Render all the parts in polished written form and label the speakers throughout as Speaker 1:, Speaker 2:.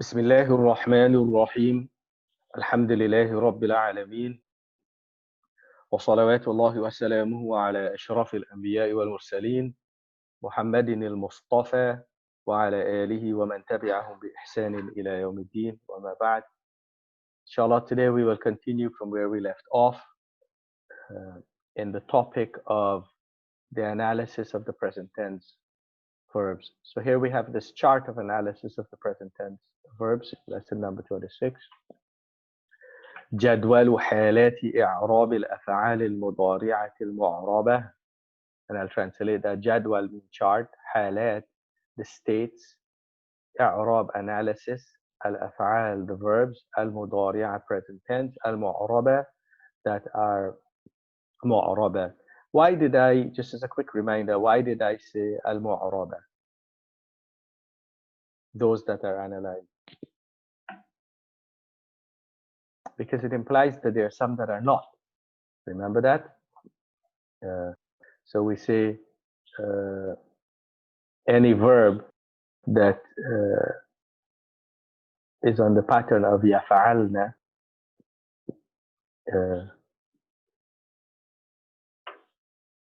Speaker 1: بسم الله الرحمن الرحيم. الحمد لله رب العالمين، وصلوات الله وسلامه على أشرف الأنبياء والمرسلين محمد المصطفى وعلى آله ومن تبعهم بإحسان إلى يوم الدين، وما بعد. Inshallah, today we will continue from where we left off in the topic of the analysis of the present tense verbs. So here we have this chart of analysis of the present tense verbs, lesson number 26. جدول حالات إعراب الأفعال المضارعة المعربة. And I'll translate that. جدول means chart, حالات the states, إعراب analysis, الأفعال the verbs, المضارعة present tense, المعربة that are معربة. Why did I, just as a quick reminder, why did I say المعربة? Those that are analyzed. Because it implies that there are some that are not. Remember that? So we say any verb that is on the pattern of يفعلنا,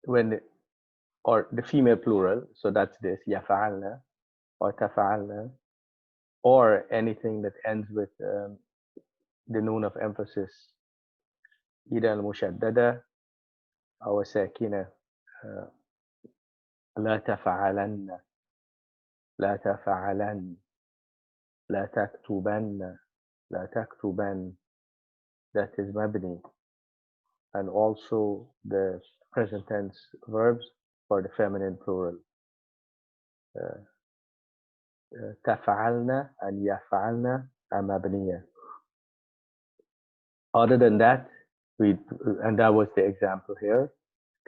Speaker 1: when, or the female plural, so that's this يفعلنا or تفعلنا, or anything that ends with the noon of emphasis إذا المشددة أو ساكنة. لا تفعلن، لا تفعلن، لا تكتبن، لا تكتبن, that is مبني. And also the present tense verbs for the feminine plural. تفعلن and يفعلن are مبنية. Other than that, and that was the example here.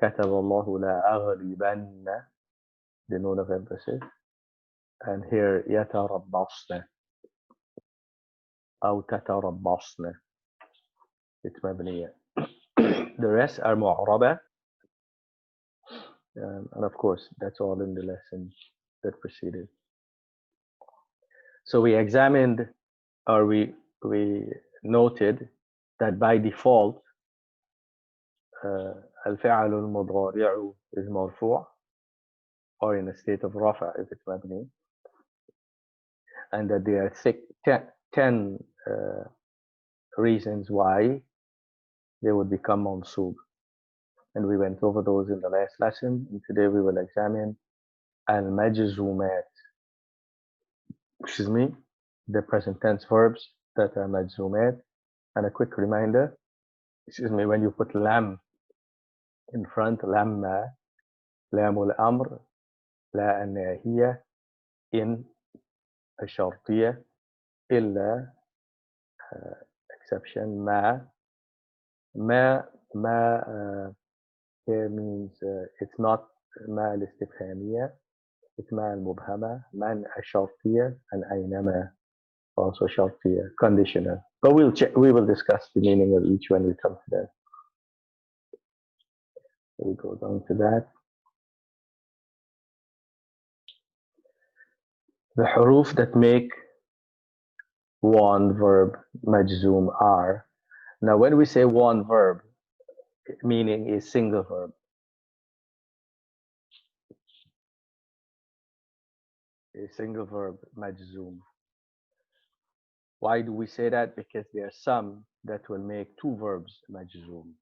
Speaker 1: كتب الله لا أغلبن, the note of emphasis. And here يتربصن أو تتربصن, it's مبنية. The rest are معربة. And of course, that's all in the lesson that preceded. So we examined, or we noted that by default الفعل المضارع is مرفوع, or in a state of رفع if it's مبني, and that there are 10 reasons why they would become mansub. And we went over those in the last lesson, and today we will examine AlMajzoomaat, the present tense verbs that are majzoomat. And a quick reminder, when you put lam in front, lamma, lamul amr, لا الناهية, in الشرطية, إلا, exception, ما here means it's not ما الاستفهامية, it's ما المبهمة, من الشرطية, and أينما also شرطية, conditional. But we will discuss the meaning of each when we come to that. We go down to that. The huruf that make one verb majzoom are. Now when we say one verb, meaning is single verb. A single verb majzoom. Why do we say that? Because there are some that will make two verbs majzoom.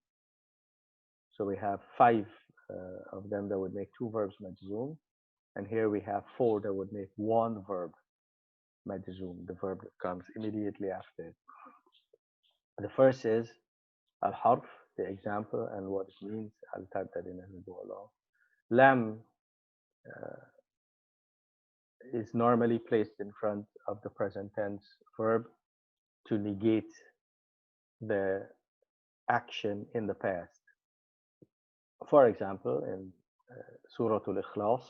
Speaker 1: So we have 5 of them that would make two verbs majzoom, and here we have 4 that would make one verb majzoom, the verb that comes immediately after it. The first is al-harf, the example and what it means. I'll type that in as we go along. Lam is normally placed in front of the present tense verb to negate the action in the past. For example, in Surah Al-Ikhlas,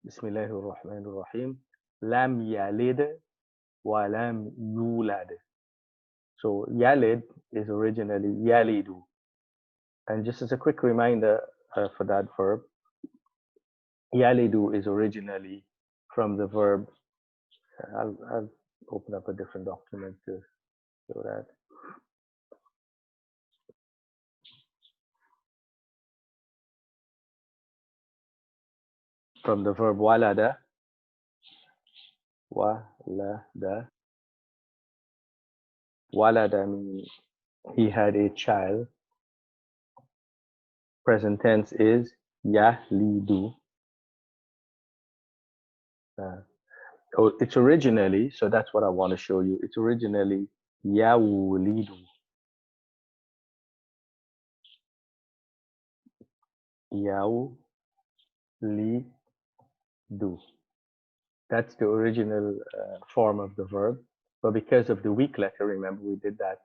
Speaker 1: Bismillahir Rahmanir Rahim, Lam yalid wa lam yulad. So yalid is originally yalidu. And just as a quick reminder for that verb, yalidu is originally from the verb, I'll open up a different document to show that. From the verb walada, walada. Walada means he had a child. Present tense is yahlidu. It's originally, so that's what I want to show you. It's originally yawlidu. Yawlidu. That's the original form of the verb. But because of the weak letter, remember we did that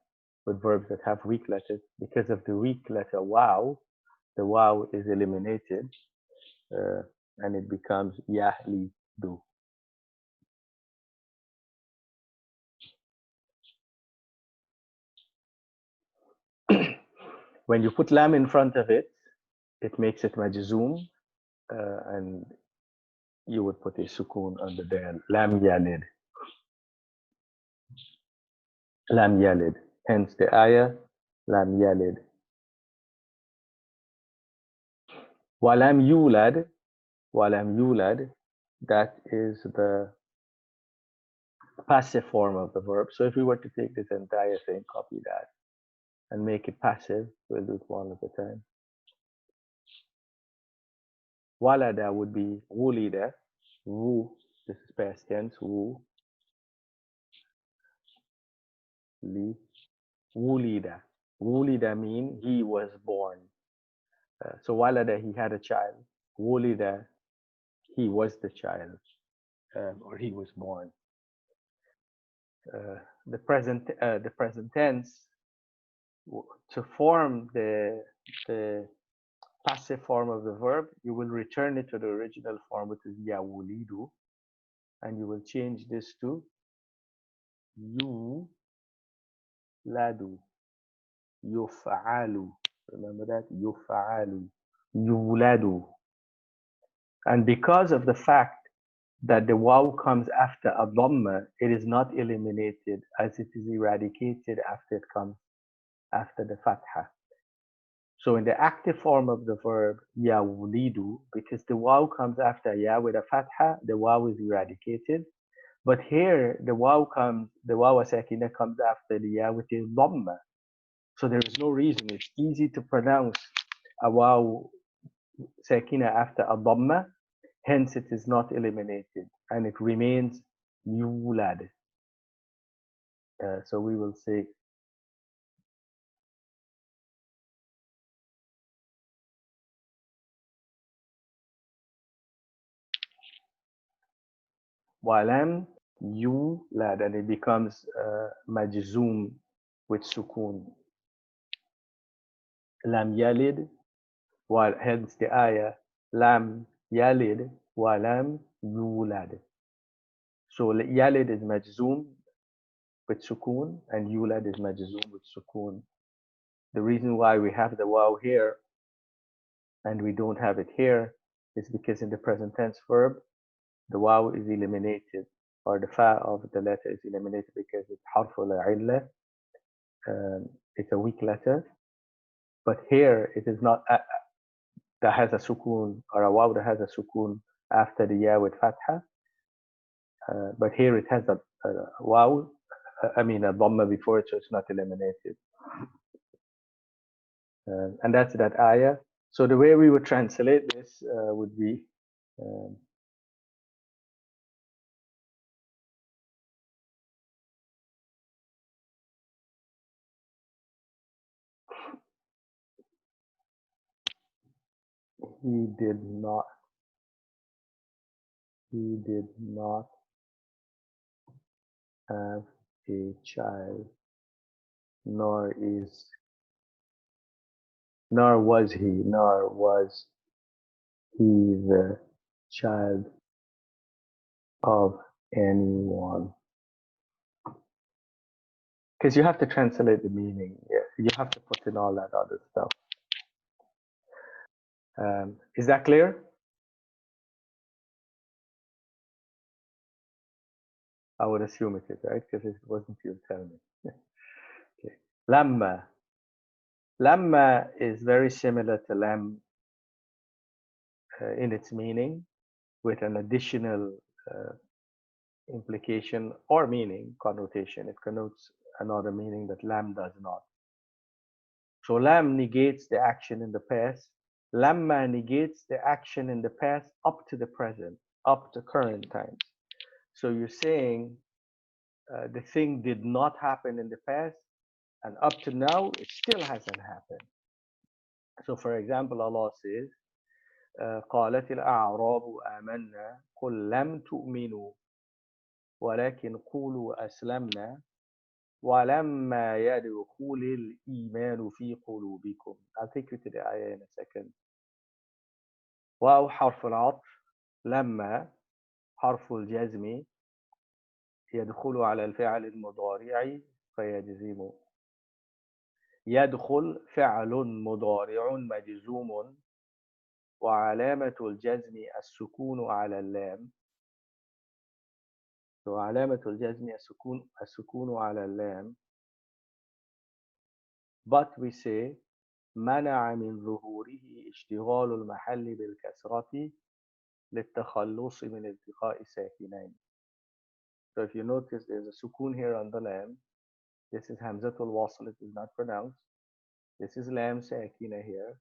Speaker 1: with verbs that have weak letters. Because of the weak letter wow, the wow is eliminated and it becomes yahlidu. When you put lam in front of it, it makes it majzoom, and you would put a sukoon under there. Lam yalid. Lam yalid. Hence the ayah, lam yalid. Walam yulad. Walam yulad. That is the passive form of the verb. So if we were to take this entire thing, copy that, and make it passive, we'll do it one at a time. Walada would be wulida. Wu, this is past tense. Wu, li, wulida. Wulida mean he was born. So walada, he had a child. Wulida, he was the child, or he was born. The present tense, to form the passive form of the verb, you will return it to the original form, which is yawulidu, and you will change this to yu ladu, yuf'alu. Remember that? Yuf'alu, yuladu. And because of the fact that the waw comes after a dhamma, it is not eliminated as it is eradicated after it comes after the fatha. So in the active form of the verb yawlidu, because the waw comes after ya with a fatha, the waw is eradicated. But here the waw sakina comes after the ya with a dhamma. So there is no reason. It's easy to pronounce a waw sakina after a dhamma. Hence it is not eliminated and it remains yulad. So we will say walam yulad, and it becomes majzoom with sukoon. Lam yalid, while hence the ayah lam yalid walam yulad. So yalid is majzoom with sukoon and yulad is majzoom with sukoon. The reason why we have the waw here and we don't have it here is because in the present tense verb, the waw is eliminated, or the fa of the letter is eliminated because it's harful illa. It's a weak letter. But here it is not that has a sukoon, or a waw that has a sukoon after the ya with fatha. But here it has a waw, a dhamma before it, so it's not eliminated. And that's that ayah. So the way we would translate this would be he did not have a child, nor was he the child of anyone. Because you have to translate the meaning. You have to put in all that other stuff. Is that clear? I would assume it is, right? Because it wasn't you tell me. Okay. Lamma. Lamma is very similar to lam in its meaning, with an additional uh, implication or meaning, connotation. It connotes another meaning that lam does not. So lam negates the action in the past. Lamma negates the action in the past up to the present, up to current times. So you're saying the thing did not happen in the past, and up to now, it still hasn't happened. So for example, Allah says, قالت الأعراب آمنا قل لم تؤمنوا ولكن قولوا أسلمنا ولما يدخل الإيمان في قلوبكم. I'll take you to the ayah in a second. واو حرف العطف، لما حرف الجزم يدخل على الفعل المضارع فيجزم. يدخل فعل مضارع مجزوم وعلامة الجزم السكون على اللام. وعلامة الجزم السكون على اللام. But we say منع من ظهوره اشتغال المحل بالكسرة للتخلص من التقاء الساكنين. So if you notice, there's a sukun here on the lam. This is hamzatul wasl, it is not pronounced. This is lam sakina here.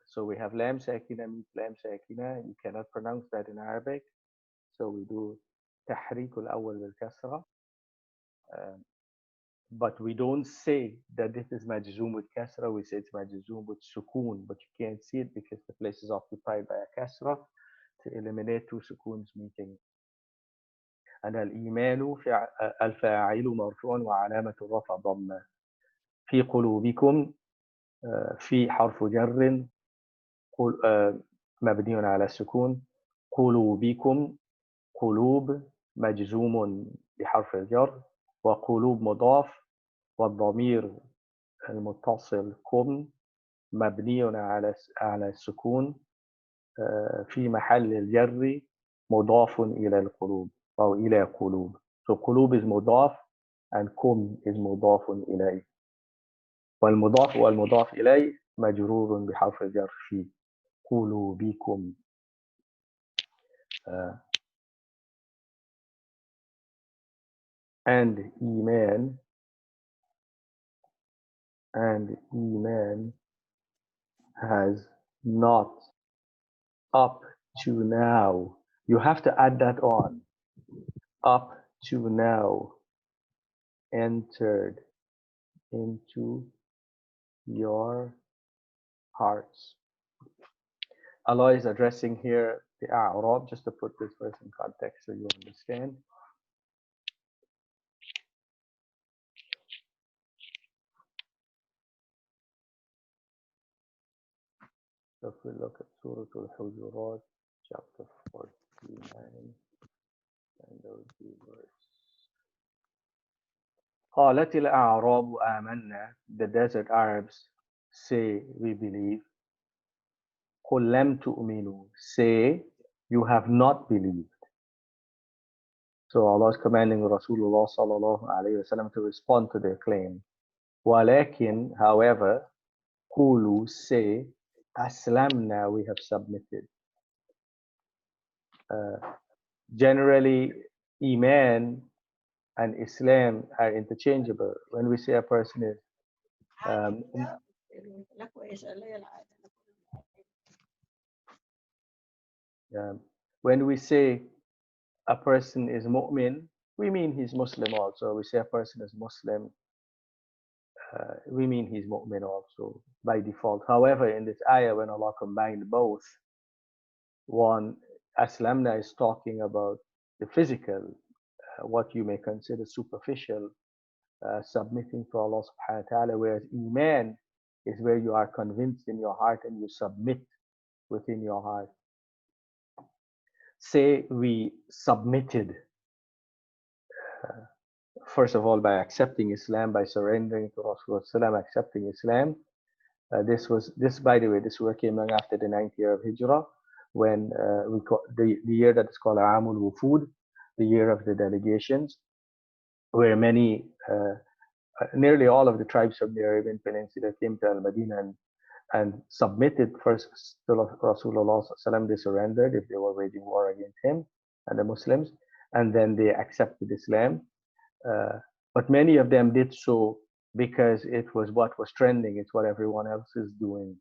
Speaker 1: So we have lam sakina meets lam sakina. You cannot pronounce that in Arabic. So we do tahrik al-awwal bil-kasra. But we don't say that this is majzoom with kasra. We say it's majzoom with sukun, but you can't see it because the place is occupied by a kasra to eliminate two sukuns meeting. And al-imanu al-fa'ilu marfu'un wa alamatu rafa dhamma. في قلوبكم في حرف جر مبني على السكون. قلوبكم قلوب مجزوم بحرف الجر وقلوب مضاف والضمير المتصل كم مبني على السكون في محل الجر مضاف إلى القلوب أو إلى قلوب. So قلوب is مضاف and كم is مضاف إليه. والمضاف إليه مجرور بحرف الجر في قلوبكم. and Iman has not up to now. You have to add that on. Up to now entered into your hearts. Allah is addressing here the A'rab, just to put this verse in context so you understand. So if we look at Surah Al-Hujurat, chapter 49, and those two verses. قالت الأعراب آمنا. The desert Arabs say we believe. قل لم تؤمنوا. Say you have not believed. So Allah is commanding Rasulullah sallallahu alayhi wa sallam to respond to their claim. ولكن, however, قولوا, say, أسلمنا, we have submitted. Generally, Iman and Islam are interchangeable. When we say a person is when we say a person is mu'min, we mean he's Muslim also. We say a person is Muslim, we mean he's mu'min also by default. However, in this ayah, when Allah combined both, one, Aslamna is talking about the physical, what you may consider superficial, submitting to Allah subhanahu wa ta'ala, whereas Iman is where you are convinced in your heart and you submit within your heart. Say we submitted, first of all, by accepting Islam, by surrendering to Rasulullah, accepting Islam. This, by the way, this surah came along after the 9th year of Hijrah, when the year that is called Amul Wufud, the year of the delegations, where many, nearly all of the tribes of the Arabian Peninsula came to Al-Madinah and submitted first to Rasulullah sallam. They surrendered if they were waging war against him and the Muslims, and then they accepted Islam. But many of them did so because it was what was trending, it's what everyone else is doing.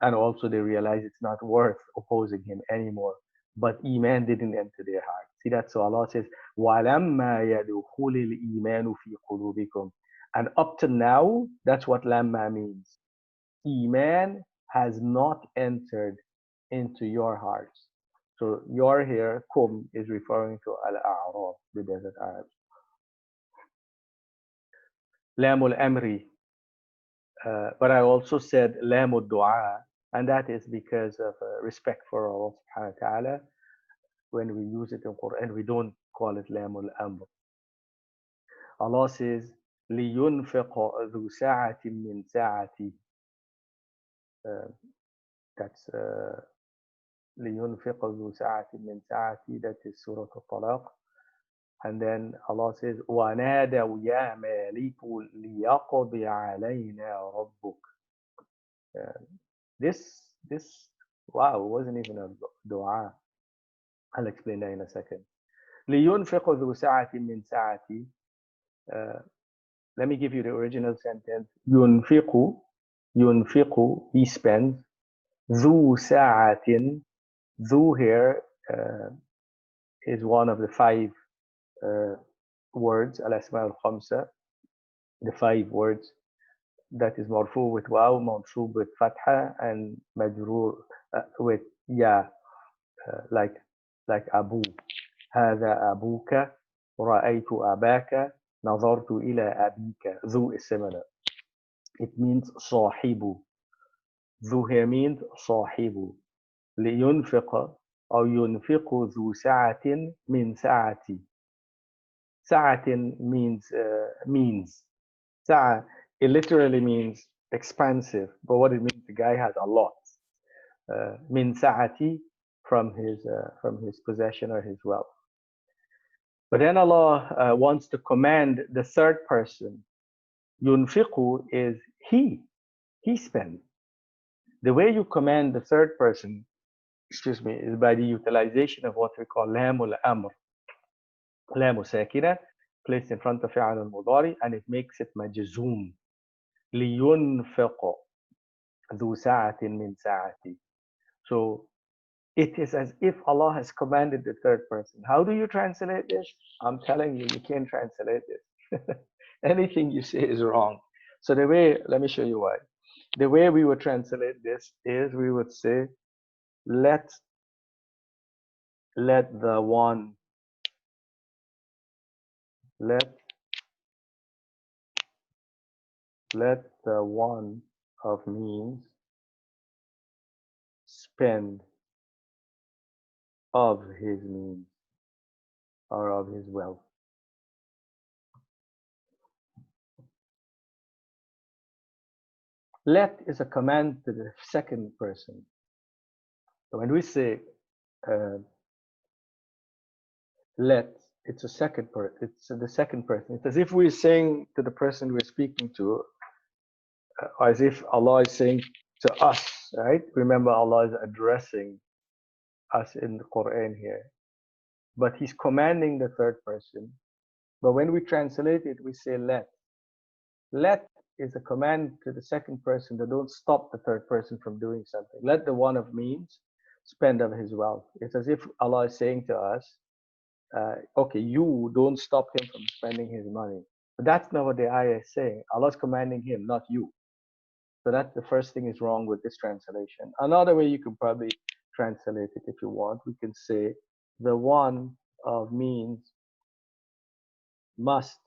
Speaker 1: And also they realized it's not worth opposing him anymore. But Iman didn't enter their heart. See, that's so Allah says, وَلَمَّا يَدُخُلِ الْإِيمَانُ فِي قُلُوبِكُمْ. And up to now, that's what lamma means. Iman has not entered into your hearts. So your here, kum, is referring to al-a'rab, the desert Arabs. Lamul amri. But I also said lamul dua, and that is because of respect for Allah subhanahu wa ta'ala. When we use it in Quran, we don't call it lamul amr. Allah says, لِيُنْفِقَ ذُو سَعَةٍ مِّن سَعَتِهِ. That's لِيُنْفِقَ ذُو سَعَةٍ مِّن سَعَتِهِ. That is Surah Al-Talaq. And then Allah says, وَنَادَوْا يَا مَالِكُ لِيَقْضِ عَلَيْنَا رَبُّكَ. This, wow, it wasn't even a dua. I'll explain that in a second. لِيُنْفِقُ ذُو سَعَةٍ مِّن سَعَتِهِ. Let me give you the original sentence. يُنْفِقُ, he spends. ذُو سَعَةٍ. ذُو here is one of the 5 words, al-asma al-khamsa, the 5 words that is marfu with waw, mansub with fatha, and majroor with ya, like abu. هذا أبوك, رأيت أباك, نظرت إلى أبيك. ذو is similar. It means صاحب. ذو here means صاحب. لينفق أو ينفق ذو سعة من سعتي. Sa'atin means means. Sa'a, it literally means expansive, but what it means, the guy has a lot. Min sa'ati, from his possession or his wealth. But then Allah wants to command the third person. Yunfiqu is he spends. The way you command the third person, is by the utilization of what we call lamul amr. Lamu sakina, placed in front of fi'al al-mudari, and it makes it majzoom. لِيُنْفِقُ ذُو سَعَةٍ مِّن سَعَتِهِ. So it is as if Allah has commanded the third person. How do you translate this? I'm telling you, you can't translate this. Anything you say is wrong. So the way, let me show you why. The way we would translate this is we would say, let the one, let the one of means spend of his means or of his wealth. Let is a command to the second person. So when we say let, it's a second person. It's the second person. It's as if we're saying to the person we're speaking to, or as if Allah is saying to us, right? Remember, Allah is addressing us in the Quran here, but He's commanding the third person. But when we translate it, we say let. Let is a command to the second person that don't stop the third person from doing something. Let the one of means spend of his wealth. It's as if Allah is saying to us, okay, you don't stop him from spending his money. But that's not what the ayah is saying. Allah is commanding him, not you. So that's the first thing is wrong with this translation. Another way you can probably translate it if you want, we can say the one of means must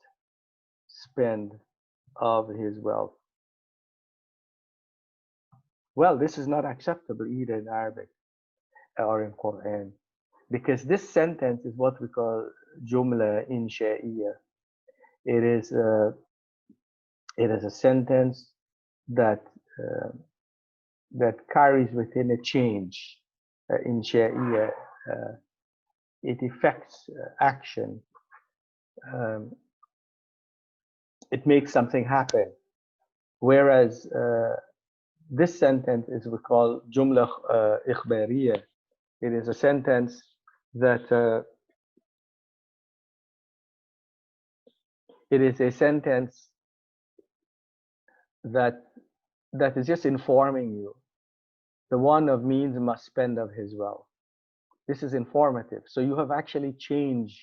Speaker 1: spend of his wealth. Well, this is not acceptable either in Arabic or in Quran, because this sentence is what we call jumla insha'iyya. It is a sentence that that carries within a change, insha'iyya. it affects action. It makes something happen. Whereas this sentence is we call jumla ikhbariya. It is a sentence that it is a sentence that is just informing you. The one of means must spend of his wealth. This is informative. So you have actually changed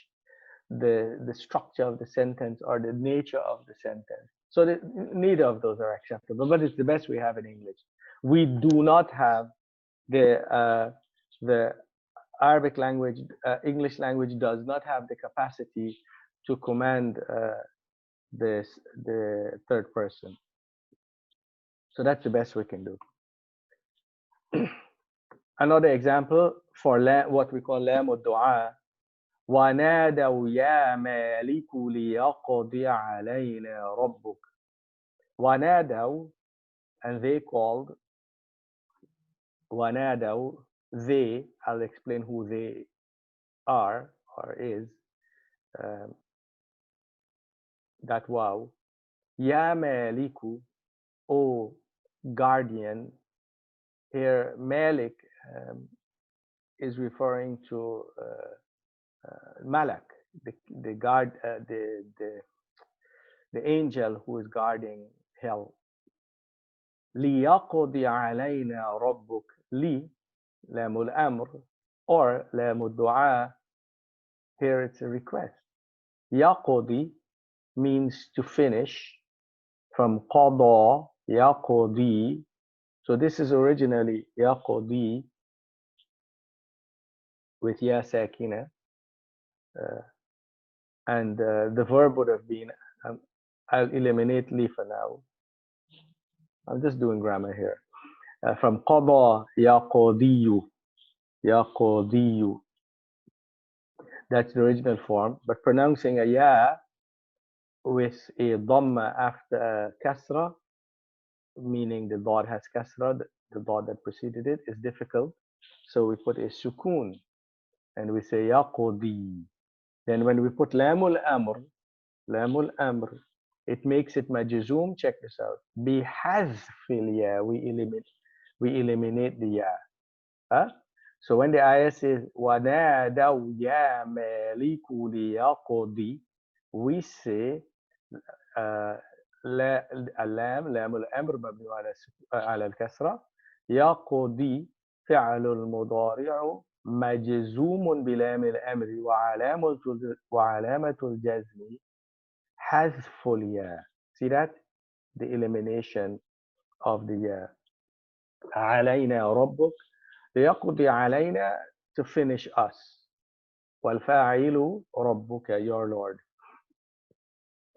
Speaker 1: the structure of the sentence or the nature of the sentence. So neither of those are acceptable, but it's the best we have in English. We do not have the Arabic language, English language does not have the capacity to command the third person. So that's the best we can do. Another example for what we call lam al-du'a. وَنَادَوْا يَا مَالِكُ لِيَقْضِيَ عَلَيْنَا رَبُّكَ. وَنَادَوْا, and they called. وَنَادَوْا, they, I'll explain who they are or is. That wow. Ya Maliku, O guardian. Here, Malik is referring to Malak, the guard, the angel who is guarding hell. لِيَقْضِيَ عَلَيْنَا رَبُّكَ. Li, lamul amr, or lamul du'a. Here it's a request. Yaqdi means to finish, from qada, yaqdi. So this is originally yaqdi with ya sakina, and the verb would have been, I'll eliminate li for now. I'm just doing grammar here. From qada, yaqdiyu, yaqdiyu. That's the original form, but pronouncing a ya with a dhamma after a kasra, meaning the dot has kasra, the dot that preceded it, is difficult. So we put a sukun and we say yaqdi. Then when we put lamul amr, it makes it majzoom. Check this out. Bihazfil ya, we eliminate the ya. Huh? So when the ayah says وَنَادَوْا يَا مَالِكُ لِيَقْضِ, we say اللام لام الأمر مبني على الكسرة. يقضي فعل المضارع مجزوم بلام الأمر وعلامة الجزم حذف الياء. See that? The elimination of the ya. علينا ربك. ليقضي علينا, to finish us. والفاعل ربك, your Lord.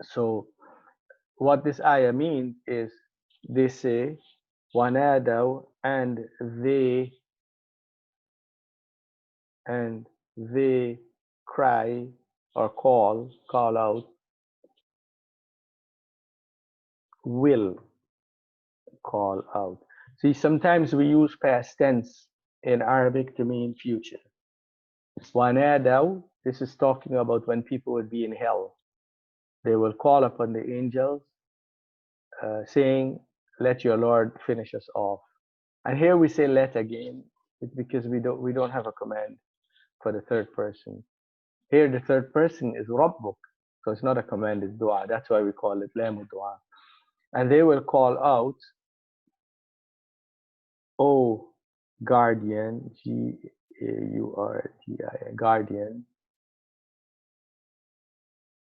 Speaker 1: So what this ayah means is they say وَنَادَوْا, and they cry or call out, will call out. See, sometimes we use past tense in Arabic to mean future. وَنَادَوْا, this is talking about when people would be in hell. They will call upon the angels saying, let your Lord finish us off. And here we say let again. It's because we don't have a command for the third person. Here the third person is Rabbuk. So it's not a command, it's dua. That's why we call it lamu dua. And they will call out, O guardian, G-A-U-R-D-I-N, guardian.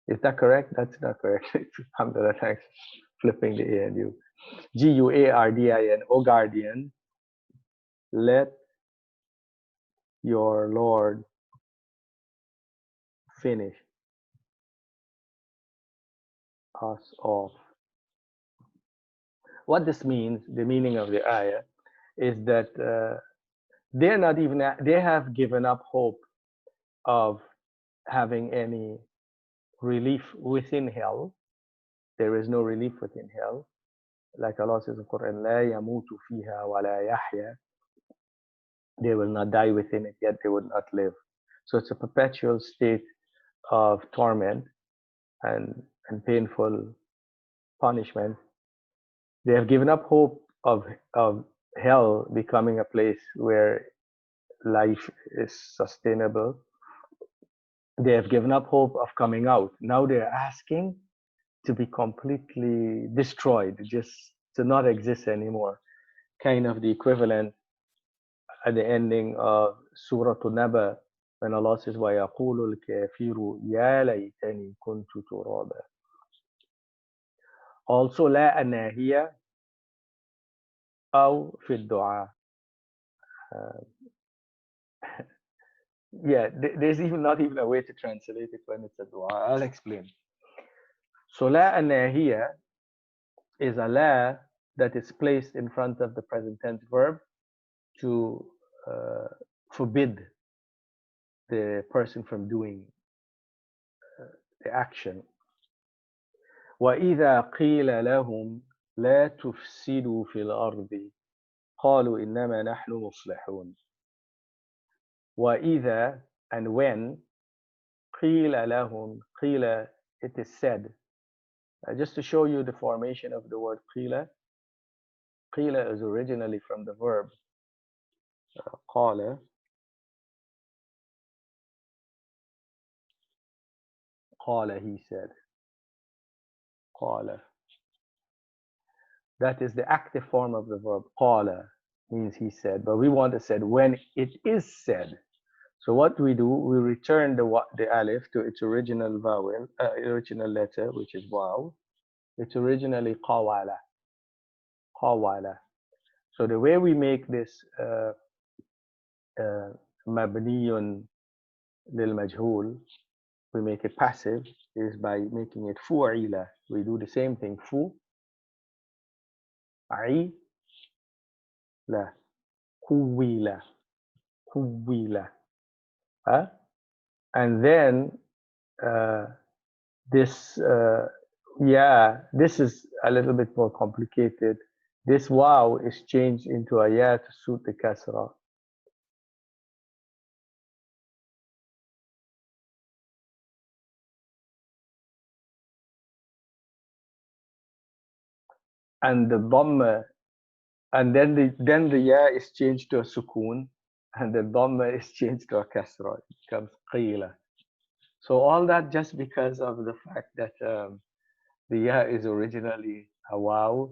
Speaker 1: Is that correct? That's not correct. Alhamdulillah, thanks. Flipping the A and U. G-U-A-R-D-I-N, O guardian, let your Lord finish us off. What this means, the meaning of the ayah, is that they have given up hope of having any relief within hell. There is no relief within hell. Like Allah says in the Quran, لا يموت فيها ولا يحيا. They will not die within it, yet they would not live. So it's a perpetual state of torment and, and painful punishment. They have given up hope of hell becoming a place where life is sustainable. They have given up hope of coming out. Now they're asking to be completely destroyed, just to not exist anymore. Kind of the equivalent at the ending of Surah An-Naba when Allah says, وَيَقُولُ الْكَافِرُ يَا لَيْتَنِي كُنْتُ تُرَابًا. Also, لا الناهية أو في الدعاء. Uh, yeah, there's even not even a way to translate it when it's a dua. I'll explain. So لا الناهية is a la that is placed in front of the present tense verb to forbid the person from doing the action. وإذا قيل لهم لا تفسدوا في الأرض قالوا إنما نحن مصلحون. وإذا and when قيل لهم قيل it is said. Just to show you the formation of the word قيل. قيل is originally from the verb قال. قال he said. قال. That is the active form of the verb. قال means he said, but we want to say when it is said. So what we do, we return the alif to its original vowel, original letter, which is waw. It's originally qawala. Qawala. So the way we make this mabniyun lil majhul, we make it passive, is by making it fu'ila. We do the same thing. Fu, I, la, kuwila, kuwila. Huh? And then this this is a little bit more complicated. This waw is changed into a ya to suit the kasra. And the dhamma, and then the ya is changed to a sukoon, and the dhamma is changed to a kasra. It becomes qila. So all that just because of the fact that the ya is originally a waw,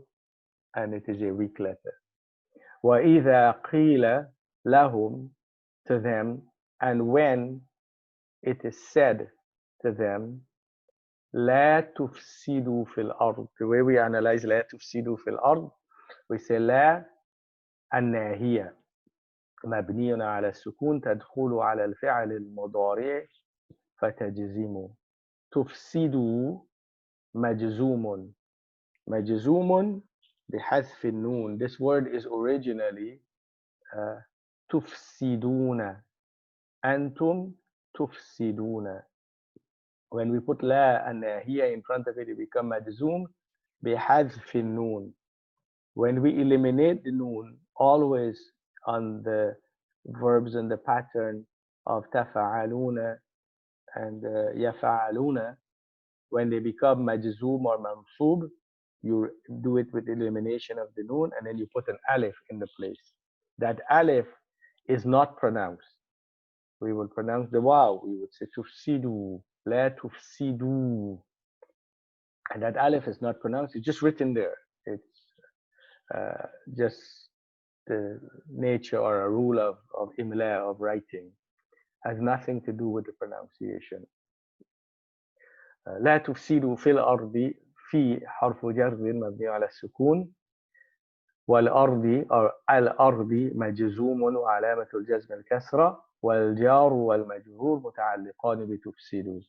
Speaker 1: and it is a weak letter. وَإِذَا قِيلَ لَهُمْ to them, and when it is said to them, لا تفسدوا في الأرض. The way we analyze لا تفسدوا في الأرض, we say لا الناهية مبني على السكون تدخل على الفعل المضارع فتجزم. تفسدوا مجزوم. مجزوم بحذف النون. This word is originally تفسدون. أنتم تفسدون. When we put لا الناهية in front of it, it becomes مجزوم بحذف النون. When we eliminate the noon, always on the verbs in the pattern of تفعلون and يفعلون, when they become majzoom or mansub, you do it with elimination of the noon, and then you put an alif in the place. That alif is not pronounced. We will pronounce the waw. We would say tufsidu, la tufsidu. And that alif is not pronounced. It's just written there. It's just the nature or a rule of imla, of writing. Has nothing to do with the pronunciation. لا تفسدوا في الأرض في حرف جر مبني على السكون والأرض أو الأرض مجزوم وعلامة الجزم الكسرة والجار والمجرور متعلقان بتفسدوا.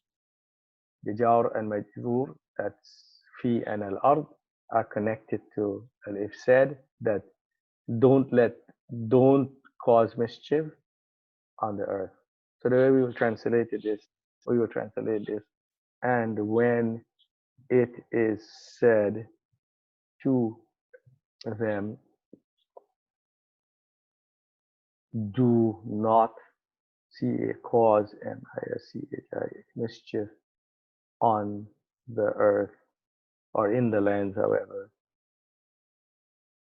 Speaker 1: The jar and majrur, that's في and الأرض, are connected to al-ifsad, that don't cause mischief on the earth. So the way we will translate this, and when it is said to them, do not cause M-I-S-C-H-I, mischief on the earth or in the lands, however.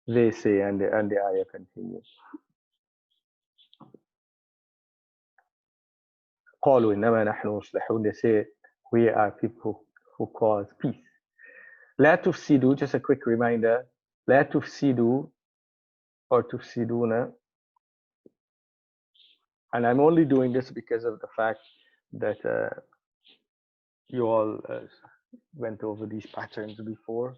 Speaker 1: They say, and the ayah continues. قالوا إنما نحن مصلحون. They say, we are people who cause peace. لا تفسدوا, just a quick reminder, لا تفسدوا or تفسدون. And I'm only doing this because of the fact that you all went over these patterns before.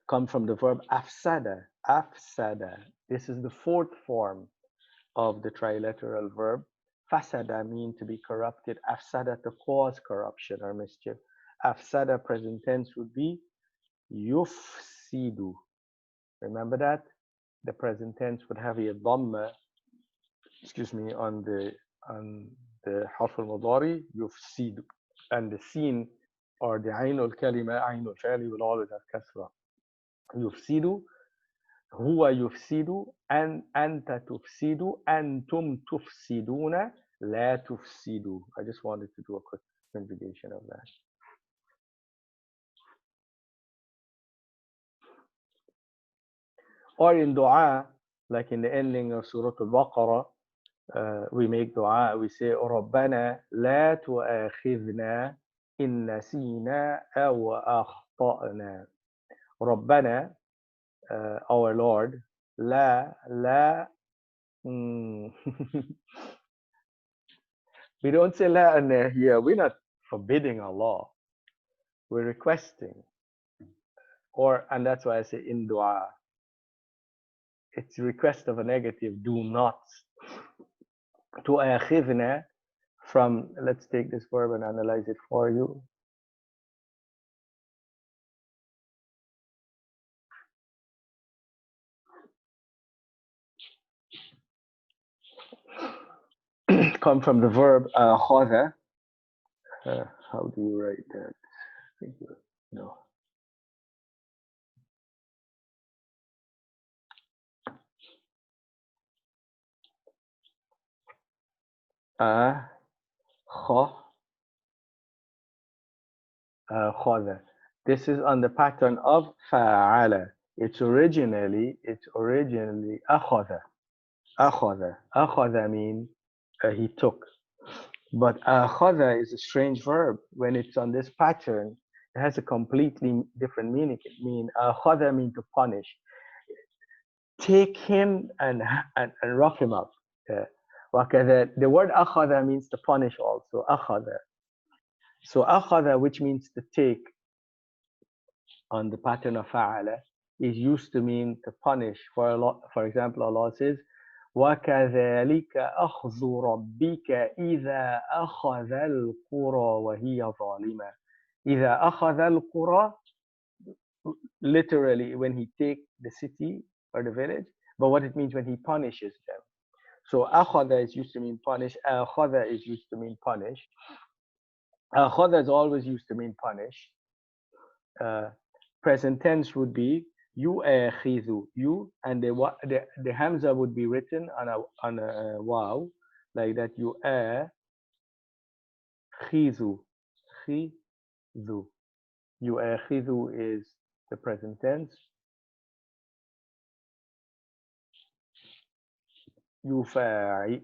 Speaker 1: Come from the verb afsada. Afsada. This is the fourth form of the trilateral verb. Fasada mean to be corrupted. Afsada to cause corruption or mischief. Afsada present tense would be yufsidu. Remember that? The present tense would have a dhamma, on the harf al-mudari, yufsidu. And the sin or the ayn al-kalima, ayn al-fa'li will always have kasra. يفسد هو يفسد أنت تفسد أنتم تفسدون لا تفسدوا. I just wanted to do a quick conjugation of that. Or in dua, like in the ending of Surah Al-Baqarah, we make dua, we say ربنا لا تؤاخذنا إن نسينا أو أخطأنا. ربنا, our Lord, la we don't say la and here. We're not forbidding Allah. We're requesting. And that's why I say in dua. It's a request of a negative. Do not. تؤاخذنا from, let's take this verb and analyze it for you. Come from the verb أخذ. How do you write that? No. أخذ. This is on the pattern of فعل. It's originally أخذ. أخذ mean he took. But أخذ is a strange verb. When it's on this pattern, it has a completely different meaning. It means أخذ mean to punish. Take him and rough him up. وكذا. The word أخذ means to punish also. أخذ. So أخذ, which means to take, on the pattern of فعل, is used to mean to punish. For example, Allah says, وَكَذَلِكَ أَخْذُ رَبِّكَ إِذَا أَخَذَ الْقُرَى وَهِيَ ظَالِمَةٌ. إِذَا أَخَذَ الْقُرَى, literally when he takes the city or the village, but what it means when he punishes them. So أخذ is used to mean punish. أخذ is used to mean punish. أخذ is always used to mean punish. Present tense would be يؤاخذ. You, and the hamza would be written on a waw, like that. يؤاخذ. خذ. يؤاخذ is the present tense. يفاعل.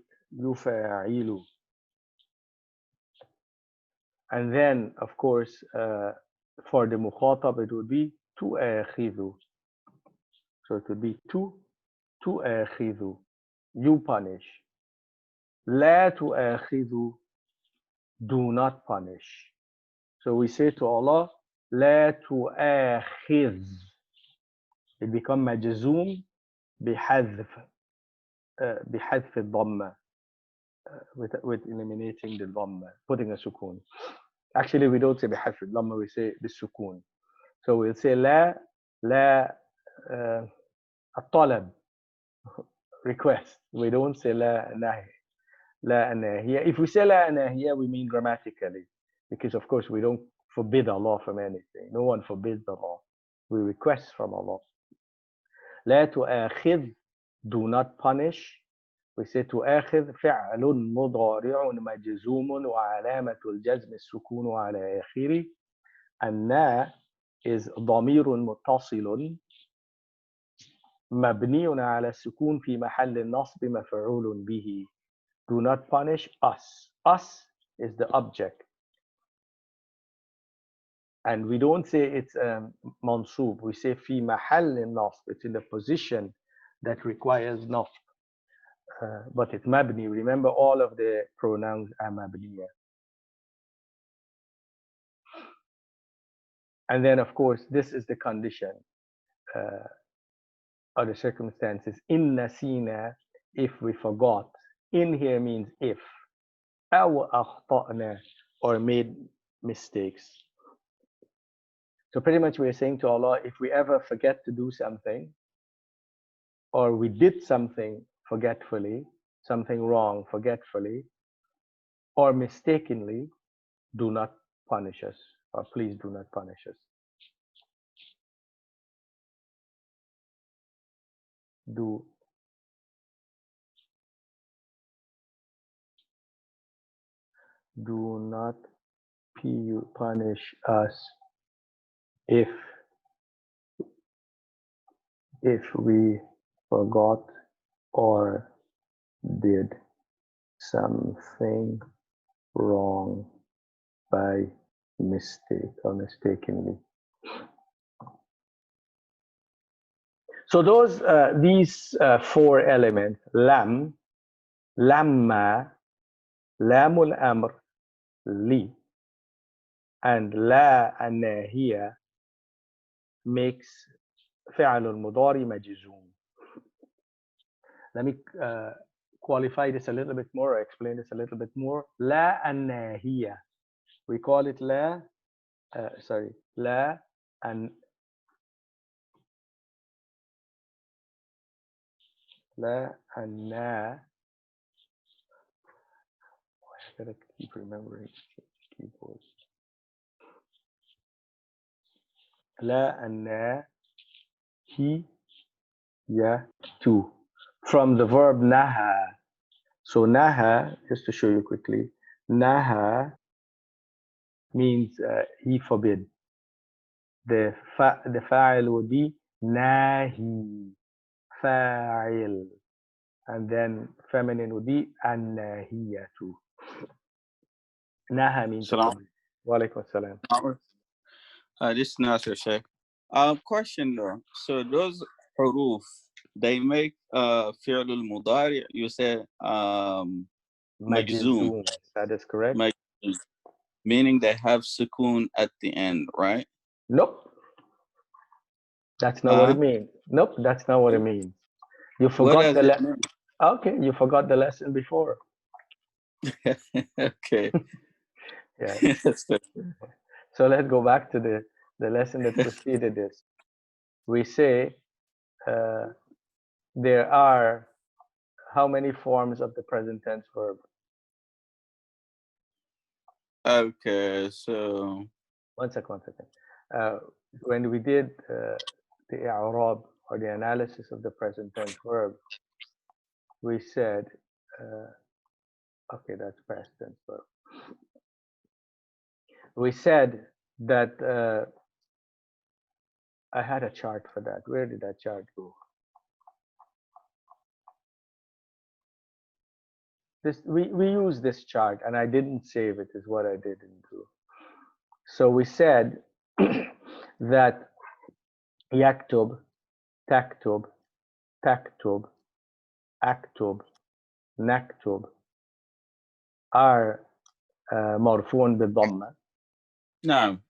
Speaker 1: And then, of course, for the mukhatab, it would be تؤاخذ. So it would be تؤاخذ. You punish. لا تؤاخذ. Do not punish. So we say to Allah, لا تؤاخذ. It becomes مجزوم بحذف الضمة, with eliminating the dhamma, putting a sukun. Actually, we don't say بحذف الضمة, we say بالسكون. So we'll say لا الطلب, request. We don't say لا نهي. لا نهي. If we say لا نهي, we mean grammatically, because of course we don't forbid Allah from anything. No one forbids Allah. We request from Allah. لا تؤاخذ. Do not punish. We say تؤاخذ فعل مضارع مجزوم وعلامة الجزم السكون على آخره. النا is ضمير متصل مبني على السكون في محل النصب مفعول به. Do not punish us. Us is the object. And we don't say it's mansub. We say في محل النصب. It's in the position that requires نصب. But it's mabni. Remember, all of the pronouns are mabniya. And then, of course, this is the condition or the circumstances. In nasina, if we forgot. In here means if. أو أخطأنا, or made mistakes. So pretty much we're saying to Allah, if we ever forget to do something, or we did something forgetfully, something wrong forgetfully, or mistakenly, do not punish us, or please do not punish us. Do not punish us if we forgot or did something wrong by mistake or mistakenly. So these four elements, lam, lamma, lamul amr, li, and la الناهية makes فعل المضارع مجزوم. Let me qualify this a little bit more, or explain this a little bit more. لا الناهية. We call it لا لا النا. I gotta keep remembering keyboard. لا الناهية to, from the verb naha. So naha, just to show you quickly, naha means he forbid. The fa'il would be nahi, fa'il, and then feminine would be an-nahiyatu. Naha means forbid. Wa alaikum assalam.
Speaker 2: This is Nasser, Sheikh. Question though. So those huruf, they make fi'l al-mudari, you say majzoom.
Speaker 1: That is correct.
Speaker 2: Majzoom. Meaning they have sukoon at the end, right?
Speaker 1: Nope. That's not what it means. Nope, that's not what it means. You forgot the lesson. Okay, you forgot the lesson before.
Speaker 2: Okay.
Speaker 1: Yeah. So let's go back to the lesson that preceded this. We say there are how many forms of the present tense verb?
Speaker 2: Okay, so
Speaker 1: one second. When we did the i'rab, or the analysis of the present tense verb, we said okay, that's past tense verb. We said that I had a chart for that. Where did that chart go? We use this chart, and I didn't save it, is what I didn't do. So we said that yaktub, taktub, taktub, aktub, naktub are مرفوع بالضمة.
Speaker 2: نعم.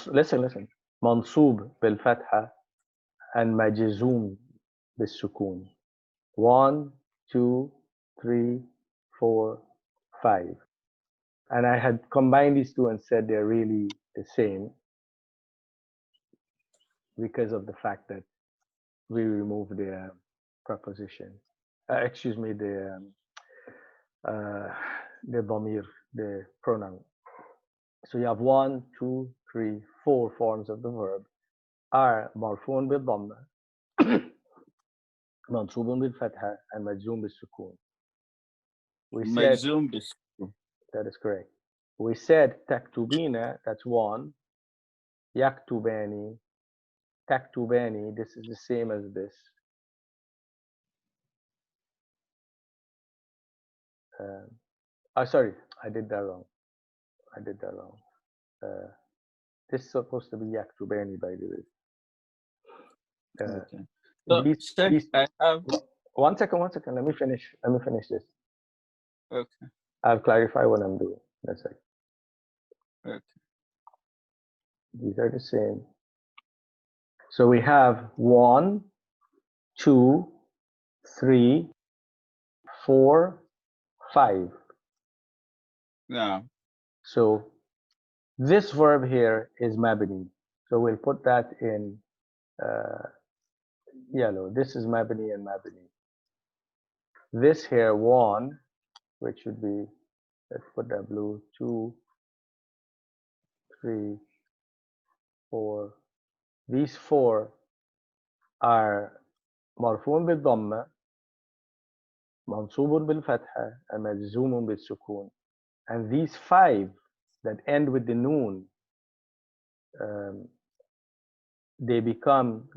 Speaker 1: Listen. منصوب بالفتحة and مجزوم بالسكون. 1, 2, 3, 4, 5. And I had combined these two and said they're really the same because of the fact that we removed the preposition. Excuse me, the dhamir, the pronoun. So you have 1, 2, 3, 4 forms of the verb are مرفوع بالضمة منصوب بالفتحة and مجزوم بالسكون. We said,
Speaker 2: مجزوم بالسكون.
Speaker 1: that is correct. We said taktubina, that's one. Yaktubani, taktubani, this is the same as this. Sorry, I did that wrong. This is supposed to be yaktubani, by the way.
Speaker 2: Okay. So, Sheikh, I have...
Speaker 1: One second. Let me finish this.
Speaker 2: Okay.
Speaker 1: I'll clarify what I'm doing. That's it.
Speaker 2: Okay.
Speaker 1: These are the same. So we have 1, 2, 3, 4, 5.
Speaker 2: No.
Speaker 1: So this verb here is mabni. So we'll put that in yellow. This is mabni and mabni. This here 1, which should be, let's put that blue, 2, 3, 4. These 4 are مرفوع بالضمة منصوب بالفتحة and مجزوم بالسكون. And these 5 that end with the noon, they become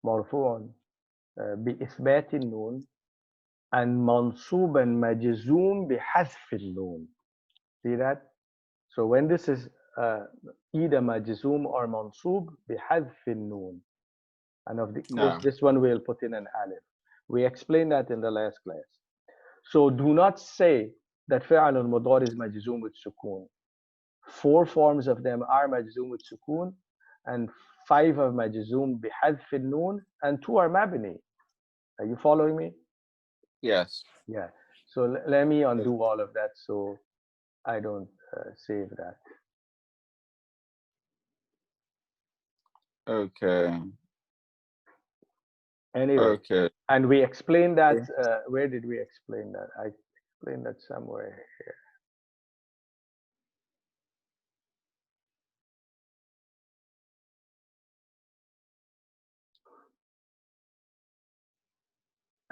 Speaker 1: مرفوع بإثبات النون and منصوبا مجزوم بحذف النون. See that? So when this is either مجزوم or منصوب بحذف النون, and of course this one we'll put in an alif. We explained that in the last class. So do not say that فعل المضارع is مجزوم بالسكون. 4 forms of them are مجزوم بالسكون, and 5 are مجزوم بحذف النون, and 2 are مبني. Are you following me?
Speaker 2: Yes.
Speaker 1: Yeah. So let me undo all of that so I don't save that.
Speaker 2: Okay.
Speaker 1: Anyway,
Speaker 2: okay.
Speaker 1: And we explained that. Where did we explain that? I explained that somewhere here.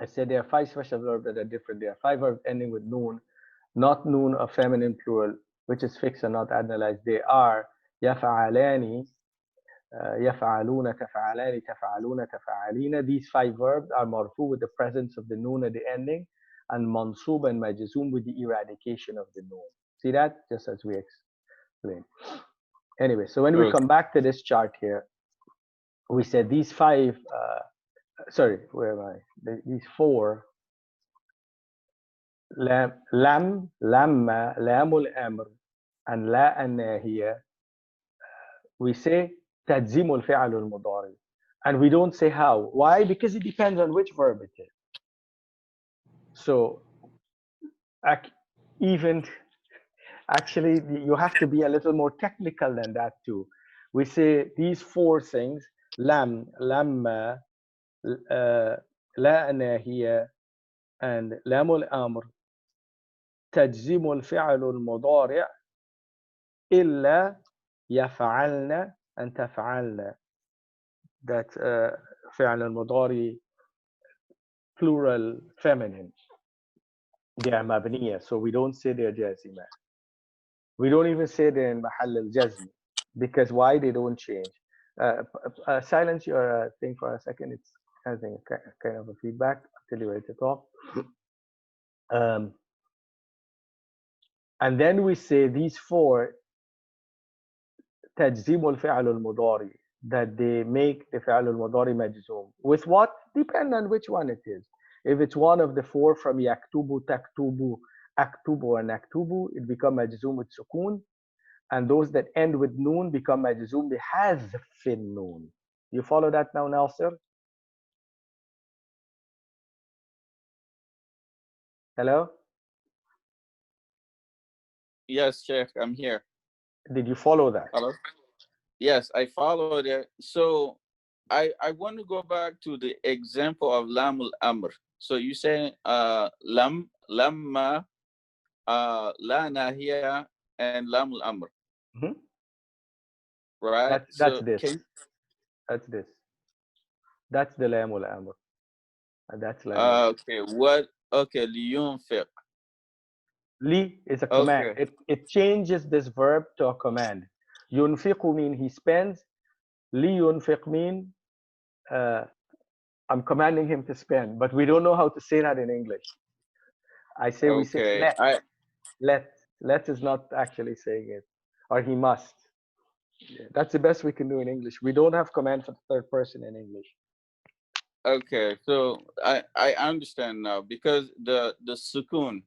Speaker 1: I said there are 5 special verbs that are different. There are 5 verbs ending with noon, not noon of feminine plural, which is fixed and not analyzed. They are يفعلان, يفعلون, تفعلان, تفعلون, تفعلين. These 5 verbs are marfu with the presence of the noon at the ending, and mansub and majzum with the eradication of the noon. See that? Just as we explained. Anyway, so when we come back to this chart here, we said these 5, sorry, where am I? These 4, lam, lamma, lamul amr, and la الناهية, we say تجزيم الفعل المضارع. And we don't say how. Why? Because it depends on which verb it is. So even actually you have to be a little more technical than that too. We say these 4 things, lam, lamma, لا ناهية, and لام الأمر تجزم الفعل المضارع إلا يفعلن and تفعلن. That's فعل المضارع plural feminine. They are مبنية, so we don't say they're جازمة. We don't even say they're in محل الجزم, because why? They don't change. Silence your thing for a second. It's having kind of a feedback until you're ready to talk. And then we say these 4 تجزيم الفعل المضارع, that they make the فعل المضارع مجزوم. With what? Depend on which one it is. If it's one of the 4 from يكتب, تكتب, أكتب, and أكتب, it becomes مجزوم with سكون. And those that end with noon become مجزوم بحذف النون. You follow that now, Nasser? Hello?
Speaker 2: Yes, Sheikh, I'm here.
Speaker 1: Did you follow that?
Speaker 2: Hello? Yes, I followed it. So I want to go back to the example of lamul amr. So you say lamma, la nahiya, and lamul amr.
Speaker 1: Mm-hmm.
Speaker 2: Right?
Speaker 1: That's this. That's this. That's the lamul amr. And that's lamul.
Speaker 2: Okay. Okay, لينفق.
Speaker 1: Li is a command.
Speaker 2: Okay.
Speaker 1: It changes this verb to a command. ينفق mean he spends. لينفق mean uh, I'm commanding him to spend, but we don't know how to say that in English. We say
Speaker 2: Okay.
Speaker 1: let. Let is not actually saying it, or he must. That's the best we can do in English. We don't have command for the third person in English.
Speaker 2: Okay. So I understand now, because the sukun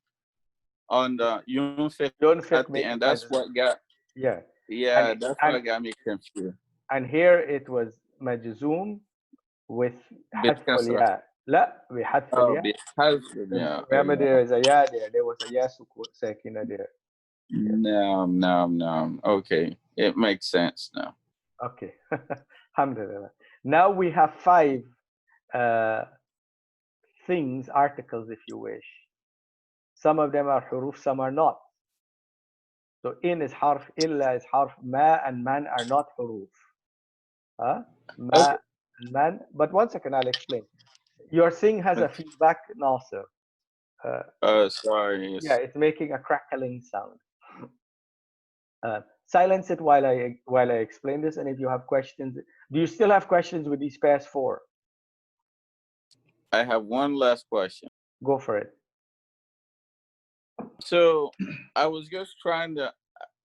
Speaker 2: on the yunfiq at
Speaker 1: ينفق
Speaker 2: the
Speaker 1: makes
Speaker 2: end, that's
Speaker 1: majzum.
Speaker 2: what got,
Speaker 1: Yeah,
Speaker 2: yeah,
Speaker 1: and
Speaker 2: that's
Speaker 1: and
Speaker 2: what got me confused.
Speaker 1: and here it was majzoom with حذف
Speaker 2: بالكسرة.
Speaker 1: الياء. لا, بحذف
Speaker 2: Oh,
Speaker 1: الياء.
Speaker 2: بحذف.
Speaker 1: Because
Speaker 2: Yeah.
Speaker 1: remember there is a ya there. There was a ya sakina there. Yeah.
Speaker 2: No, no, no. Okay, it makes sense now.
Speaker 1: Okay. Alhamdulillah. Now we have five uh, things, articles, if you wish. Some of them are huruf, some are not. So in is harf, illa is harf, ma and man are not huruf. Huh? Ma
Speaker 2: Okay.
Speaker 1: and man. But one second, I'll explain. Your thing has a feedback, Nasser.
Speaker 2: Sorry.
Speaker 1: Yeah, it's making a crackling sound. Silence it while I explain this, and if you have questions, do you still have questions with these past four?
Speaker 2: I have one last question.
Speaker 1: Go for it.
Speaker 2: So I was just trying to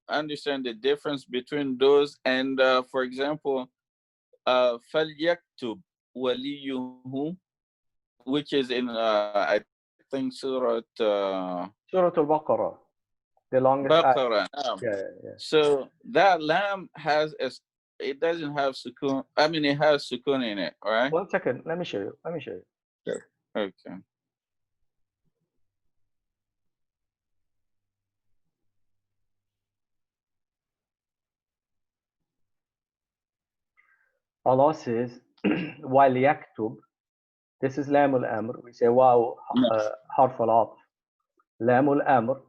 Speaker 2: understand the difference between those and, for example, فليكتب وليه, which is in, I think, Surah
Speaker 1: Surah Al-Baqarah, the longest ayah.
Speaker 2: Baqarah.
Speaker 1: Yeah.
Speaker 2: So that lam has it doesn't have sukun. I mean, it has sukun in it, right?
Speaker 1: One second, let me show you.
Speaker 2: Sure. Okay.
Speaker 1: Allah says, while yaktub, this is lam al-amr. We say wow,
Speaker 2: No.
Speaker 1: harf al-atf. Lam al-amr.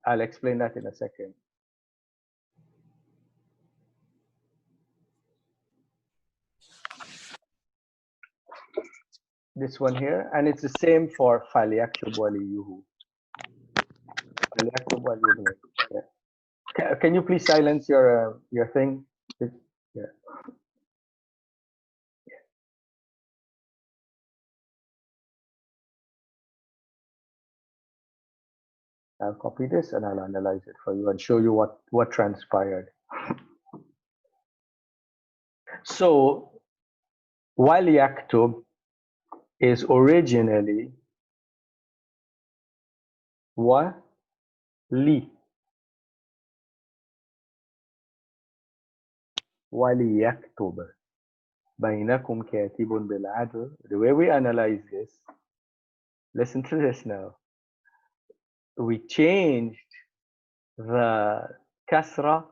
Speaker 1: I'll explain that in a second. This one here, and it's the same for falyaktub waliyuhu. Falyaktub waliyuhu. Yeah. Can you please silence your thing? Yeah. I'll copy this and I'll analyze it for you and show you what transpired. So while yaktub is originally wa li. وَلِيَكْتُبْ بَيْنَكُمْ كَاتِبٌ بِالْعَدْلِ. The way we analyze this, listen to this now. We changed the kasra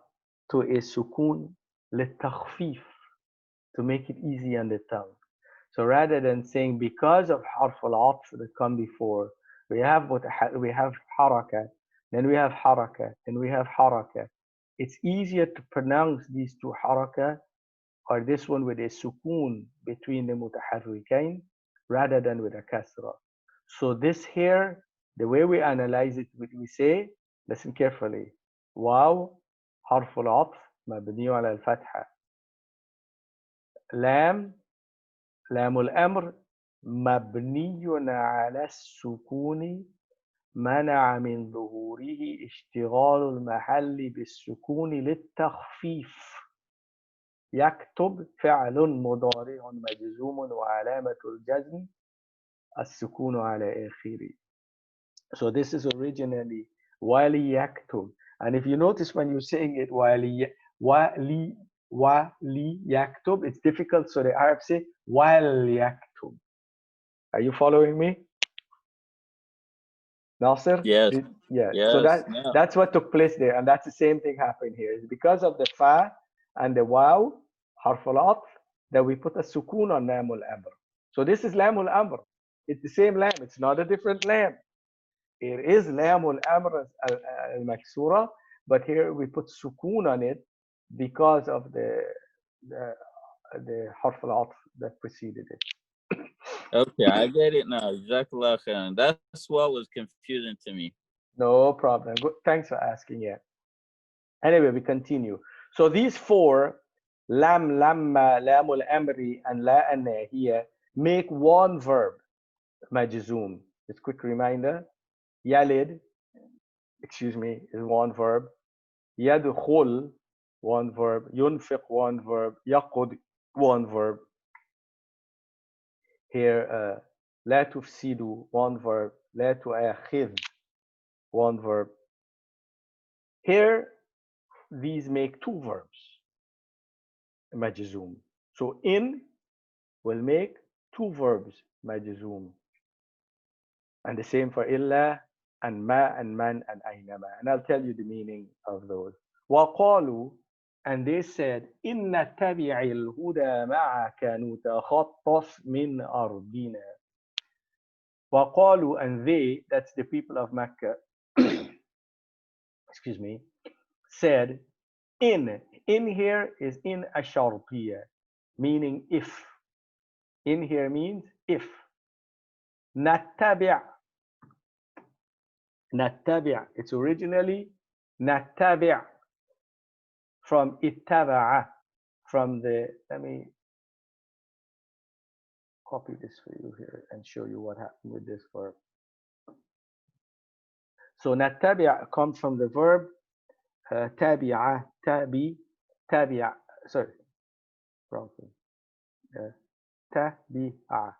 Speaker 1: to a sukun للتخفيف, to make it easy on the tongue. So rather than saying because of harf al-atf that come before, we have haraka, then we have haraka, then we have haraka. It's easier to pronounce these two haraka, or this one with a sukun between the mutaharrikain rather than with a kasra. So this here, the way we analyze it, we say, listen carefully, واو حرف العطف مبني على الفتحة. لام الأمر مبني على السكون منع من ظهوره اشتغال المحل بالسكون للتخفيف. يكتب فعل مضارع مجزوم وعلامة الجزم السكون على آخره. So this is originally wali yaktub. And if you notice when you're saying it wali yaktub, it's difficult. So the Arabs say wal yaktub. Are you following me, Nasser?
Speaker 2: Yes.
Speaker 1: Yeah. So
Speaker 2: Yes. No.
Speaker 1: that's what took place there, and that's the same thing happened here. It's because of the fa and the waw, harf al-atf, that we put a sukun on lam al-amr. So this is lam al-amr. It's the same lam. It's not a different lam. It is lam al-amr al-maksura, but here we put sukun on it because of the harf al-atf that preceded it.
Speaker 2: Okay, I get it now. Jazakallah khairan. That's what was confusing to me.
Speaker 1: No problem. Good. Thanks for asking. Yeah. Anyway, we continue. So these four, lam, lamma, lamul amri, and la here make one verb, majzoom. Just quick reminder. Yalid, excuse me, is one verb. Yadkhul, one verb. Yunfiq, one verb. Yaqud, one verb. Here, لا تفسدوا, one verb. لا تؤاخذ, one verb. Here, these make two verbs, majzoom. So in will make two verbs, majzoom. And the same for illa and ma and man and aynama. And I'll tell you the meaning of those. وقالوا, and they said, إن نتبع الهدى معك نتخطف من أرضنا. وقالوا, and they, that's the people of Mecca, excuse me, said, in here is in ashartiya, meaning if. In here means if. نتبع, نتبع, it's originally نتبع from ittaba'a, from the, let me copy this for you here and show you what happened with this verb. So نتبع comes from the verb tabi'a, tabi'a, sorry, wrong thing. Tabi'a,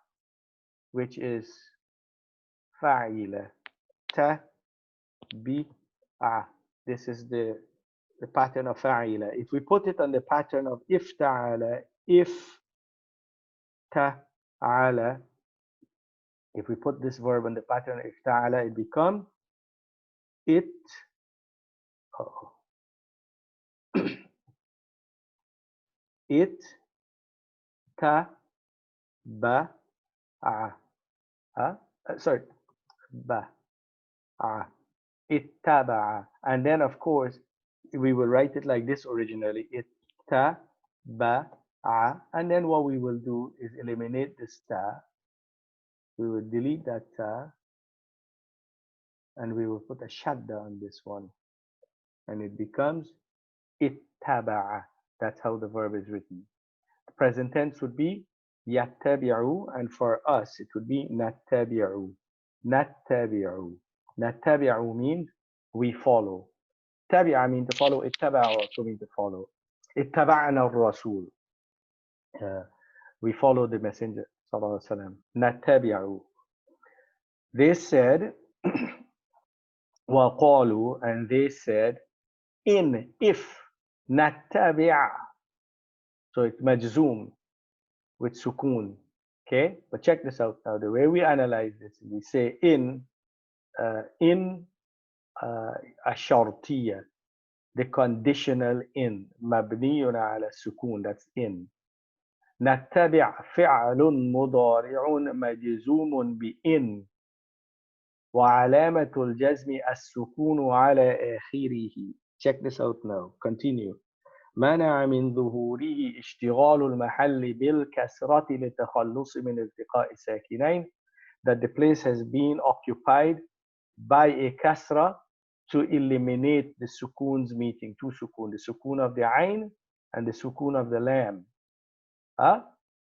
Speaker 1: which is fa'ila. Tabi'a. This is the pattern of fa'ila. If we put it on the pattern of ifta'ala, if ta'ala, if we put this verb on the pattern of ifta'ala, it becomes it. Oh. It ta ba sorry, ba ittaba'a. And then of course we will write it like this originally, ittaba'a. And then what we will do is eliminate this ta. We will delete that ta and we will put a shadda on this one. And it becomes ittaba'a. That's how the verb is written. The present tense would be yattabi'u, and for us it would be nattabi'u. Nattabi'u. Nattabi'u means we follow. Tabi'a means to follow. Ittaba'a also means to follow. Ittaba'na ar-rasul. We follow the messenger. Sallallahu alaihi wasallam. Nattabi'u. They said, وقالوا, and they said, in, if, nattabi'a. So it's majzoom with sukun. Okay, but check this out now. The way we analyze this, we say in ashartiya, the conditional in, mabniyun ala sukun, that's in. نتبع فعل مضارع مجزوم بإن وعلامة الجزم السكون على آخره. Check this out now. Continue. منع من ظهوره اشتغال المحل بالكسرة للتخلص من التقاء الساكنين, that the place has been occupied by a kasra to eliminate the sukoons meeting, two sukoon, the sukoon of the ain and the sukoon of the lam.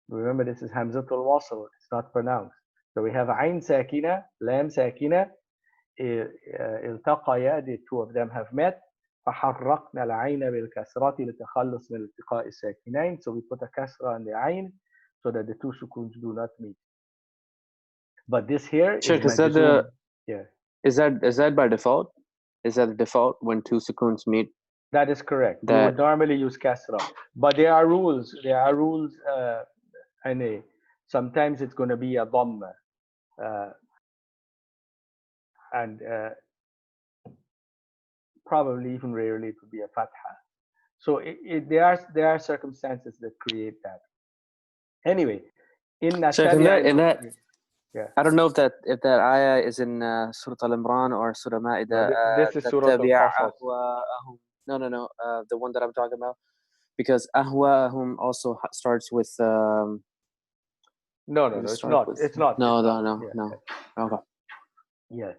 Speaker 1: Remember, this is hamzatul wasl, it's not pronounced. So we have ain sakina, lam sakina, التقيا, the two of them have met. فحرقنا العين بالكسرة لتخلص من التقاء الساكنين. So we put a kasra on the ain so that the two sukoons do not meet. But this here is majzoom. Yeah.
Speaker 3: Is that by default? Is that the default when two sukoons meet?
Speaker 1: That is correct. We would normally use kasra, but there are rules. And sometimes it's going to be a dhamma, and probably even rarely it would be a fatha. So there are circumstances that create that. Anyway, in that,
Speaker 3: yeah. I don't know if that ayah is in Surah Al-Imran or Surah Ma'idah.
Speaker 1: No, this is Surah Al-Qasas.
Speaker 3: No. The one that I'm talking about, because ahwa'ahum also starts with
Speaker 1: No, it's not. It's not.
Speaker 3: No,
Speaker 1: it's
Speaker 3: no,
Speaker 1: not.
Speaker 3: no,
Speaker 1: Yeah.
Speaker 3: no. Okay.
Speaker 1: Yeah.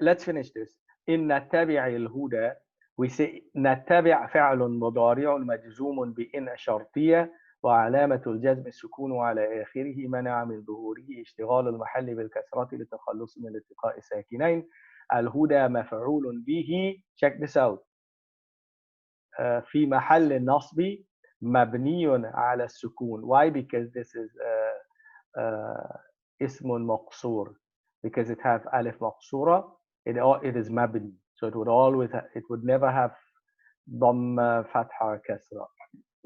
Speaker 1: Let's finish this. إن نتبع الهدى. We say نتبع فعل مضارع مجزوم بإن شرطية وعلامة الجزم السكون على آخره منع من ظهوره اشتغال المحل بالكسرة للتخلص من التقاء الساكنين. الهدى مفعول به. Check this out. في محل النصب مبني على السكون. Why? Because this is اسم مقصور. Because it have ألف مقصورة. It is مبني. So it would never have ضم فتحة كسرة.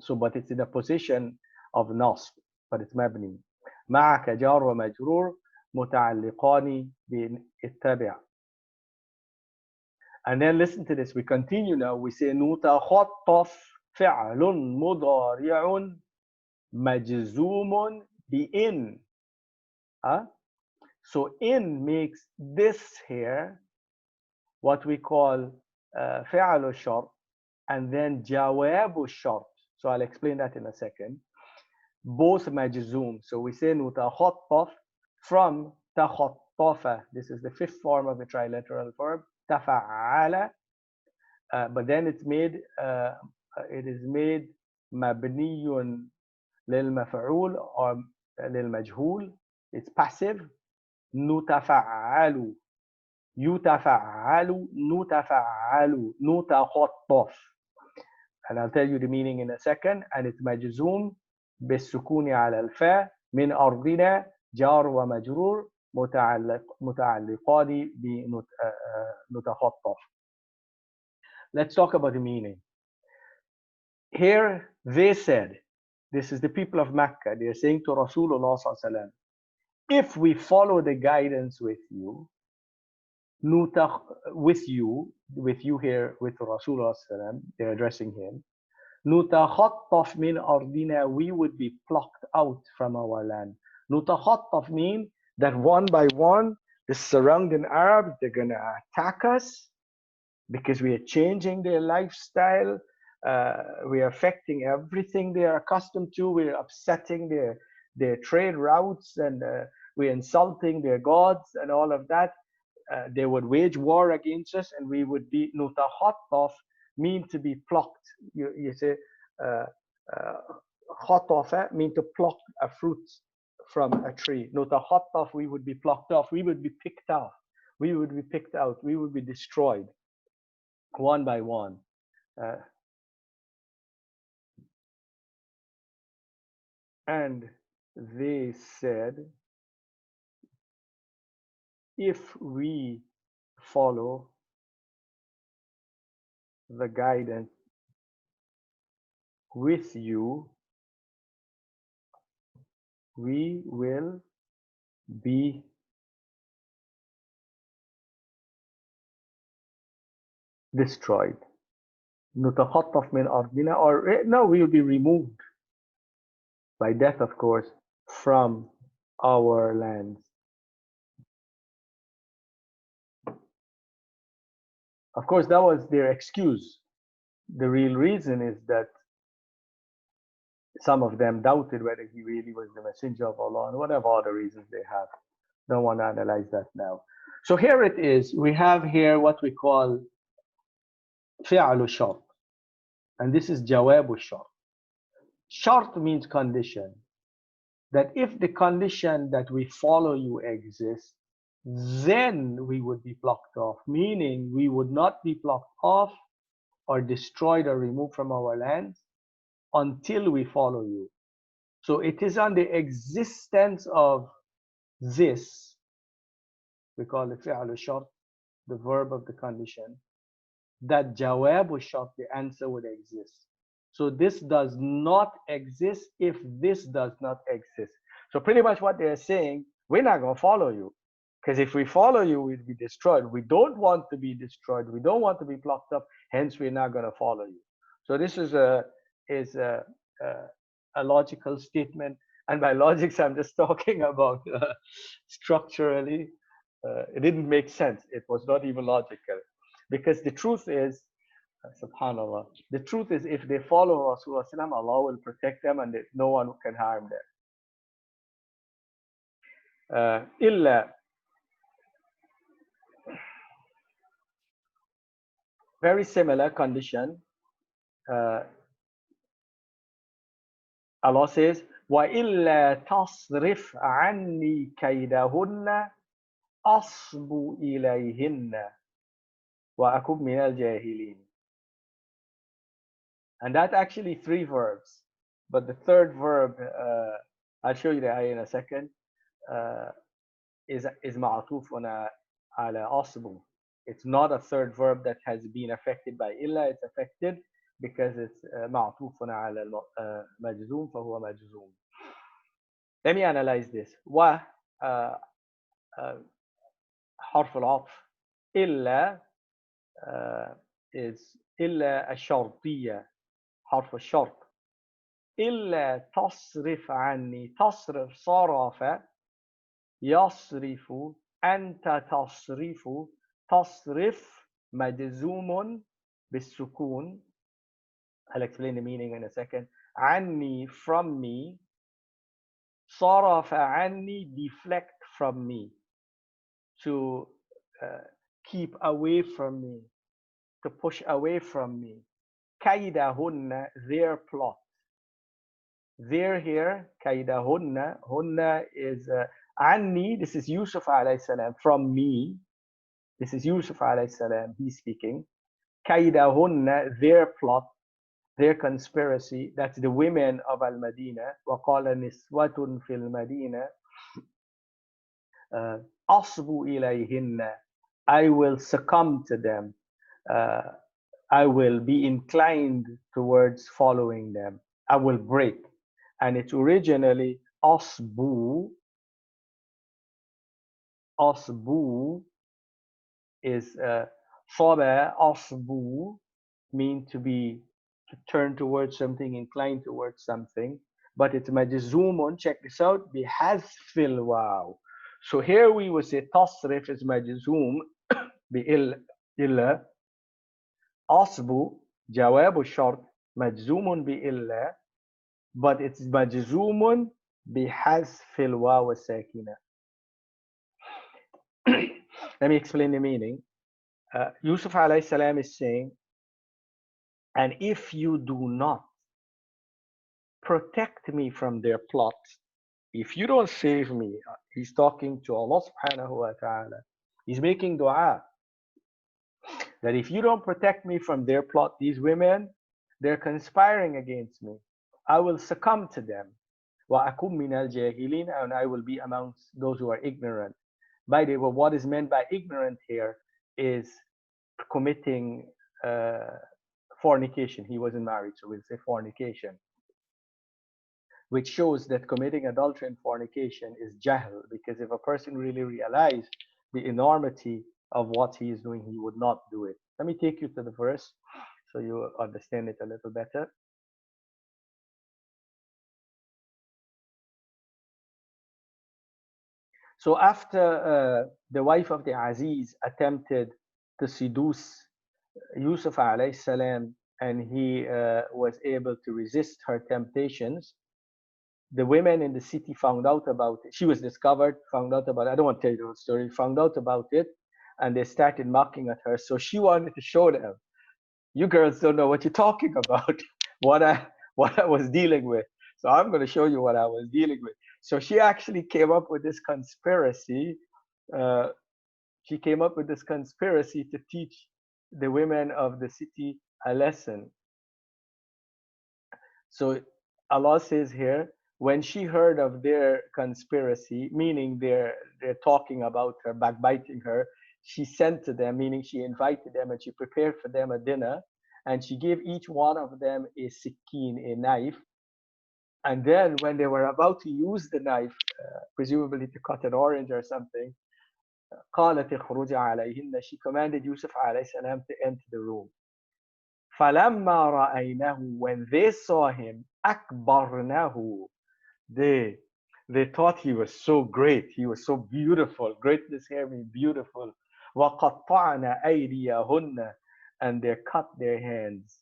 Speaker 1: So but it's in a position of نصب, but it's مبني. معك جار ومجرور متعلقان باتبع. And then listen to this. We continue now. We say نتخطف فعل مضارع مجزوم بإن. So in makes this here what we call فعل الشرط, and then جواب الشرط. So I'll explain that in a second. Both مجزوم. So we say نتخطف from تخطف. This is the fifth form of a trilateral verb. تفعل. But then it is made مبني للمفعول or للمجهول. It's passive. نتفعل يتفعل نتفعل نتخطف. And I'll tell you the meaning in a second. And it's مجزوم بالسكون على الفاء من أرضنا جار ومجرور متعلقان بنتخطف. Let's talk about the meaning. Here they said, this is the people of Mecca, they're saying to Rasulullah sallallahu alaihi wasallam, if we follow the guidance with you here with Rasulullah sallallahu alaihi wasallam, they're addressing him, نتخطف من أرضنا, we would be plucked out from our land. نتخطف means that one by one the surrounding Arabs, they're going to attack us because we are changing their lifestyle. We are affecting everything they are accustomed to. We're upsetting their trade routes, and we're insulting their gods and all of that. They would wage war against us, and we would be نتخطف mean to be plucked. You say خطف mean to pluck a fruit from a tree. نتخطف, we would be plucked off. We would be picked off. We would be picked out. We would be destroyed one by one. And they said, if we follow the guidance with you, we will be destroyed. نتخطف من أرضنا, or no, we will be removed by death, of course, from our lands. Of course, that was their excuse. The real reason is that some of them doubted whether he really was the messenger of Allah, and whatever other reasons they have. Don't want to analyze that now. So here it is. We have here what we call فعل الشرط, and this is جواب الشرط. Shart means condition. That if the condition that we follow you exists, then we would be plucked off, meaning we would not be plucked off or destroyed or removed from our lands until we follow you. So it is on the existence of this, we call it فعل الشرط, the verb of the condition, that جواب الشرط, the answer, would exist. So this does not exist if this does not exist. So pretty much what they're saying, we're not going to follow you, because if we follow you, we'll be destroyed. We don't want to be destroyed. We don't want to be plucked up. Hence, we're not going to follow you. So this is a logical statement. And by logics, I'm just talking about structurally. It didn't make sense. It was not even logical. Because the truth is, subhanallah, the truth is, if they follow Rasulullah, Allah will protect them and no one can harm them. إلا, very similar condition. Allah says, وَإِلَّا تَصْرِفْ عَنِّي كَيْدَهُنَّ أَصْبُ إِلَيْهِنَّ وَأَكُنْ مِنَ الْجَاهِلِينَ. And that actually 3 verbs. But the third verb, I'll show you the ayah in a second, is معطوف على أصبو. It's not a third verb that has been affected by إلا, it's affected because it's معطوف على مجزوم فهو مجزوم. Let me analyze this. و حرف العطف إلا is إلا الشرطية, حرف الشرط. إلا تصرف عني, تصرف صرف يصرف, أنت تصرف, تصرف مجزوم بالسكون. I'll explain the meaning in a second. عني, from me. صرف عني, deflect from me, to keep away from me, to push away from me. كيدهن, their plot. Their here, كيدهن, hunna is عني, this is Yusuf alayhi salam, from me. This is Yusuf alayhi salam, he's speaking. كيدهن, their plot, their conspiracy. That's the women of Al-Madinah. وقال نسوة في المدينة أصبو إليهن, I will succumb to them. I will be inclined towards following them. I will break. And it's originally asbu. Asbu is saba, asbu mean to turn towards something, inclined towards something. But it's majzumun, check this out, bihazfil waw. So here we will say tasrif is majzum illa. Asbu, jawabu shart, majzumun illa. But it's majzumun bihazfil waw sakina. Let me explain the meaning. Yusuf alayhi salam is saying, and if you do not protect me from their plot, if you don't save me, he's talking to Allah subhanahu wa ta'ala. He's making dua that if you don't protect me from their plot, these women, they're conspiring against me. I will succumb to them. وَأَكُمْ مِنَ الْجَاهِلِينَ, and I will be amongst those who are ignorant. By the way, what is meant by ignorant here is committing fornication. He wasn't married, so we'll say fornication, which shows that committing adultery and fornication is jahl, because if a person really realized the enormity of what he is doing, he would not do it. Let me take you to the verse so you understand it a little better. So after the wife of the Aziz attempted to seduce Yusuf alayhi salam, and he was able to resist her temptations, the women in the city found out about it. She was discovered, found out about it. I don't want to tell you the whole story. Found out about it, and they started mocking at her. So she wanted to show them, you girls don't know what you're talking about, what I was dealing with. So I'm going to show you what I was dealing with. So she actually came up with this conspiracy. She came up with this conspiracy to teach the women of the city a lesson. So Allah says here, when she heard of their conspiracy, meaning they're talking about her, backbiting her, she sent to them, meaning she invited them, and she prepared for them a dinner, and she gave each one of them a sikeen, a knife. And then when they were about to use the knife, presumably to cut an orange or something, قالت اخرجي عليهن, she commanded Yusuf alayhi salam to enter the room. فَلَمَّا رَأَيْنَهُ, when they saw him, أَكْبَرْنَهُ, they thought he was so great, he was so beautiful. Greatness here means beautiful. وَقَطَّعْنَ أَيْدِيَهُنَّ, and they cut their hands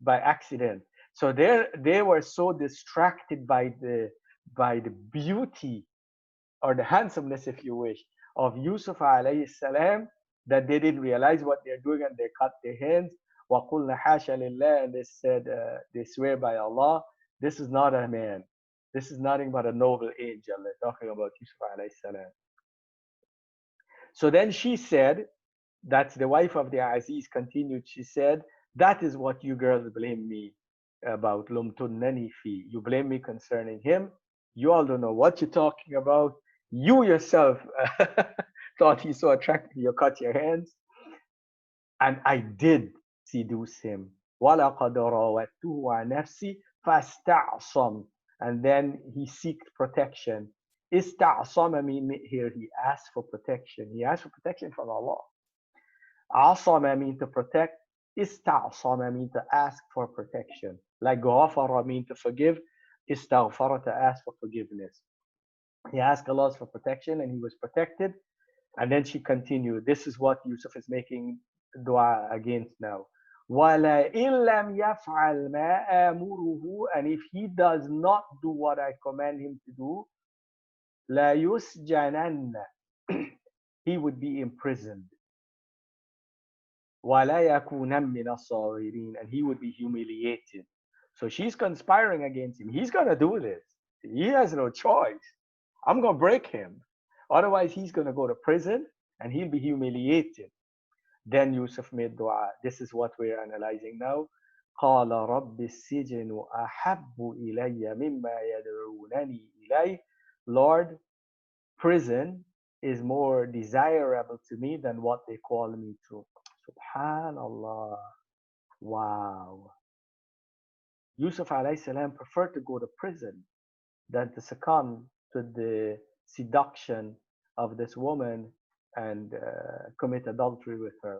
Speaker 1: by accident. So they were so distracted by the beauty or the handsomeness, if you wish, of Yusuf alayhi salam, that they didn't realize what they're doing and they cut their hands. وَقُلْنَا حَاشَ لِلَّهِ, and they said, they swear by Allah, this is not a man. This is nothing but a noble angel. They're talking about Yusuf alayhi salam. So then she said, that's the wife of the Aziz, continued, she said, that is what you girls blame me about. لُمْتُنَّنِي فِي. You blame me concerning him. You all don't know what you're talking about. You yourself thought he's so attractive, you cut your hands. And I did seduce him. وَلَقَدْ رَاوَدتُّهُ عَنْ نَفْسِي فَاسْتَعْصَمَ. And then he seeked protection. Ista'sama mean here he asked for protection. He asked for protection from Allah. Asama mean to protect. Ista'sama mean to ask for protection. Like ghafara mean to forgive. Istaghfara to ask for forgiveness. He asked Allah for protection and he was protected. And then she continued. This is what Yusuf is making dua against now. وَلَئِن لَمْ يَفْعَلْ مَا آمُرُهُ. And if he does not do what I command him to do, لَا يُسْجَنَنَّ. He would be imprisoned. وَلَا يَكُونًا مِنَ الصَّاغِرِينَ. And he would be humiliated. So she's conspiring against him. He's going to do this. He has no choice. I'm going to break him. Otherwise, he's going to go to prison and he'll be humiliated. Then Yusuf made dua. This is what we're analyzing now. قَالَ رَبِّ السِّجْنُ أَحَبُّ إِلَيَّ مِمَّا يَدْعُونَنِي إِلَيْهِ. Lord, prison is more desirable to me than what they call me to. Subhanallah. Wow. Yusuf alayhi salam preferred to go to prison than to succumb to the seduction of this woman and commit adultery with her.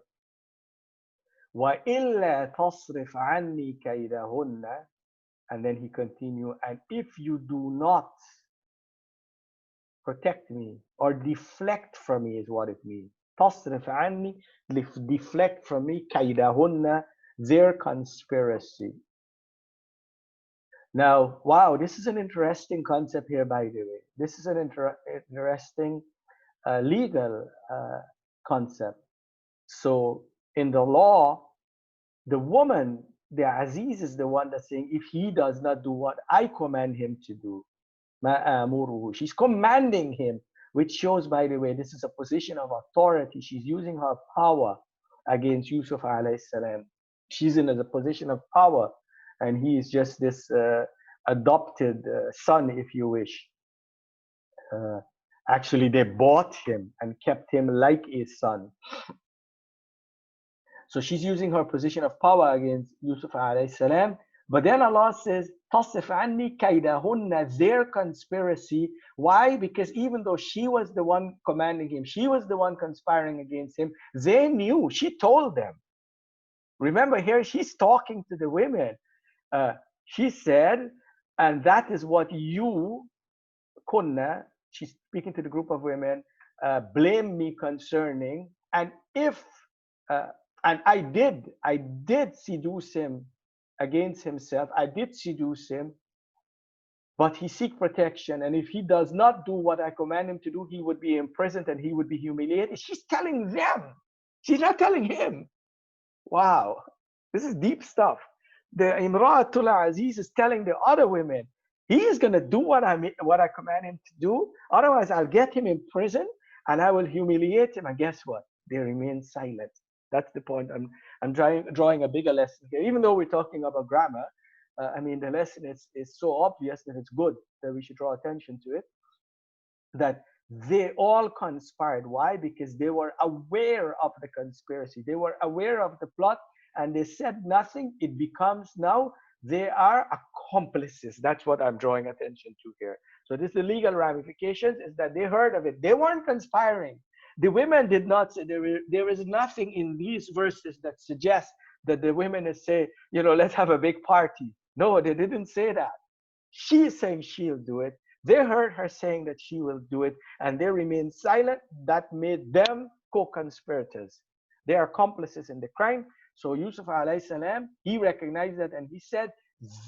Speaker 1: وَإِلَّا تَصْرِفْ عَنِّي كَيْدَهُنَّ. And then he continued, and if you do not protect me or deflect from me is what it means. تَصْرِفْ عَنِّي, deflect from me, كَيْدَهُنَّ, their conspiracy. Now, wow, this is an interesting concept here, by the way. This is an interesting legal concept. So in the law, the woman, the Aziz, is the one that's saying, if he does not do what I command him to do, مَا آمُرُهُ. She's commanding him, which shows, by the way, this is a position of authority. She's using her power against Yusuf alayhi salam. She's in a position of power, and he is just this adopted son, if you wish. Actually, they bought him and kept him like a son. So she's using her position of power against Yusuf alayhi salam. But then Allah says, "Tasif anni kaydahunna," their conspiracy. Why? Because even though she was the one commanding him, she was the one conspiring against him, they knew. She told them. Remember here, she's talking to the women. She said, and that is what you, kunna, she's speaking to the group of women, blame me concerning. And if, and I did seduce him against himself. I did seduce him, but he seek protection. And if he does not do what I command him to do, he would be imprisoned and he would be humiliated. She's telling them. She's not telling him. Wow. This is deep stuff. The Imra'atul Aziz is telling the other women, he is going to do what I command him to do. Otherwise, I'll get him in prison and I will humiliate him. And guess what? They remain silent. That's the point. I'm drawing a bigger lesson here. Even though we're talking about grammar, I mean, the lesson is so obvious that it's good that we should draw attention to it. That they all conspired. Why? Because they were aware of the conspiracy. They were aware of the plot and they said nothing. It becomes now they are accomplices. That's what I'm drawing attention to here. So this, the legal ramifications is that they heard of it. They weren't conspiring. The women did not say, there is nothing in these verses that suggests that the women say, you know, let's have a big party. No, they didn't say that. She is saying she'll do it. They heard her saying that she will do it, and they remained silent. That made them co-conspirators. They are accomplices in the crime. So Yusuf alayhi salam, he recognized that and he said,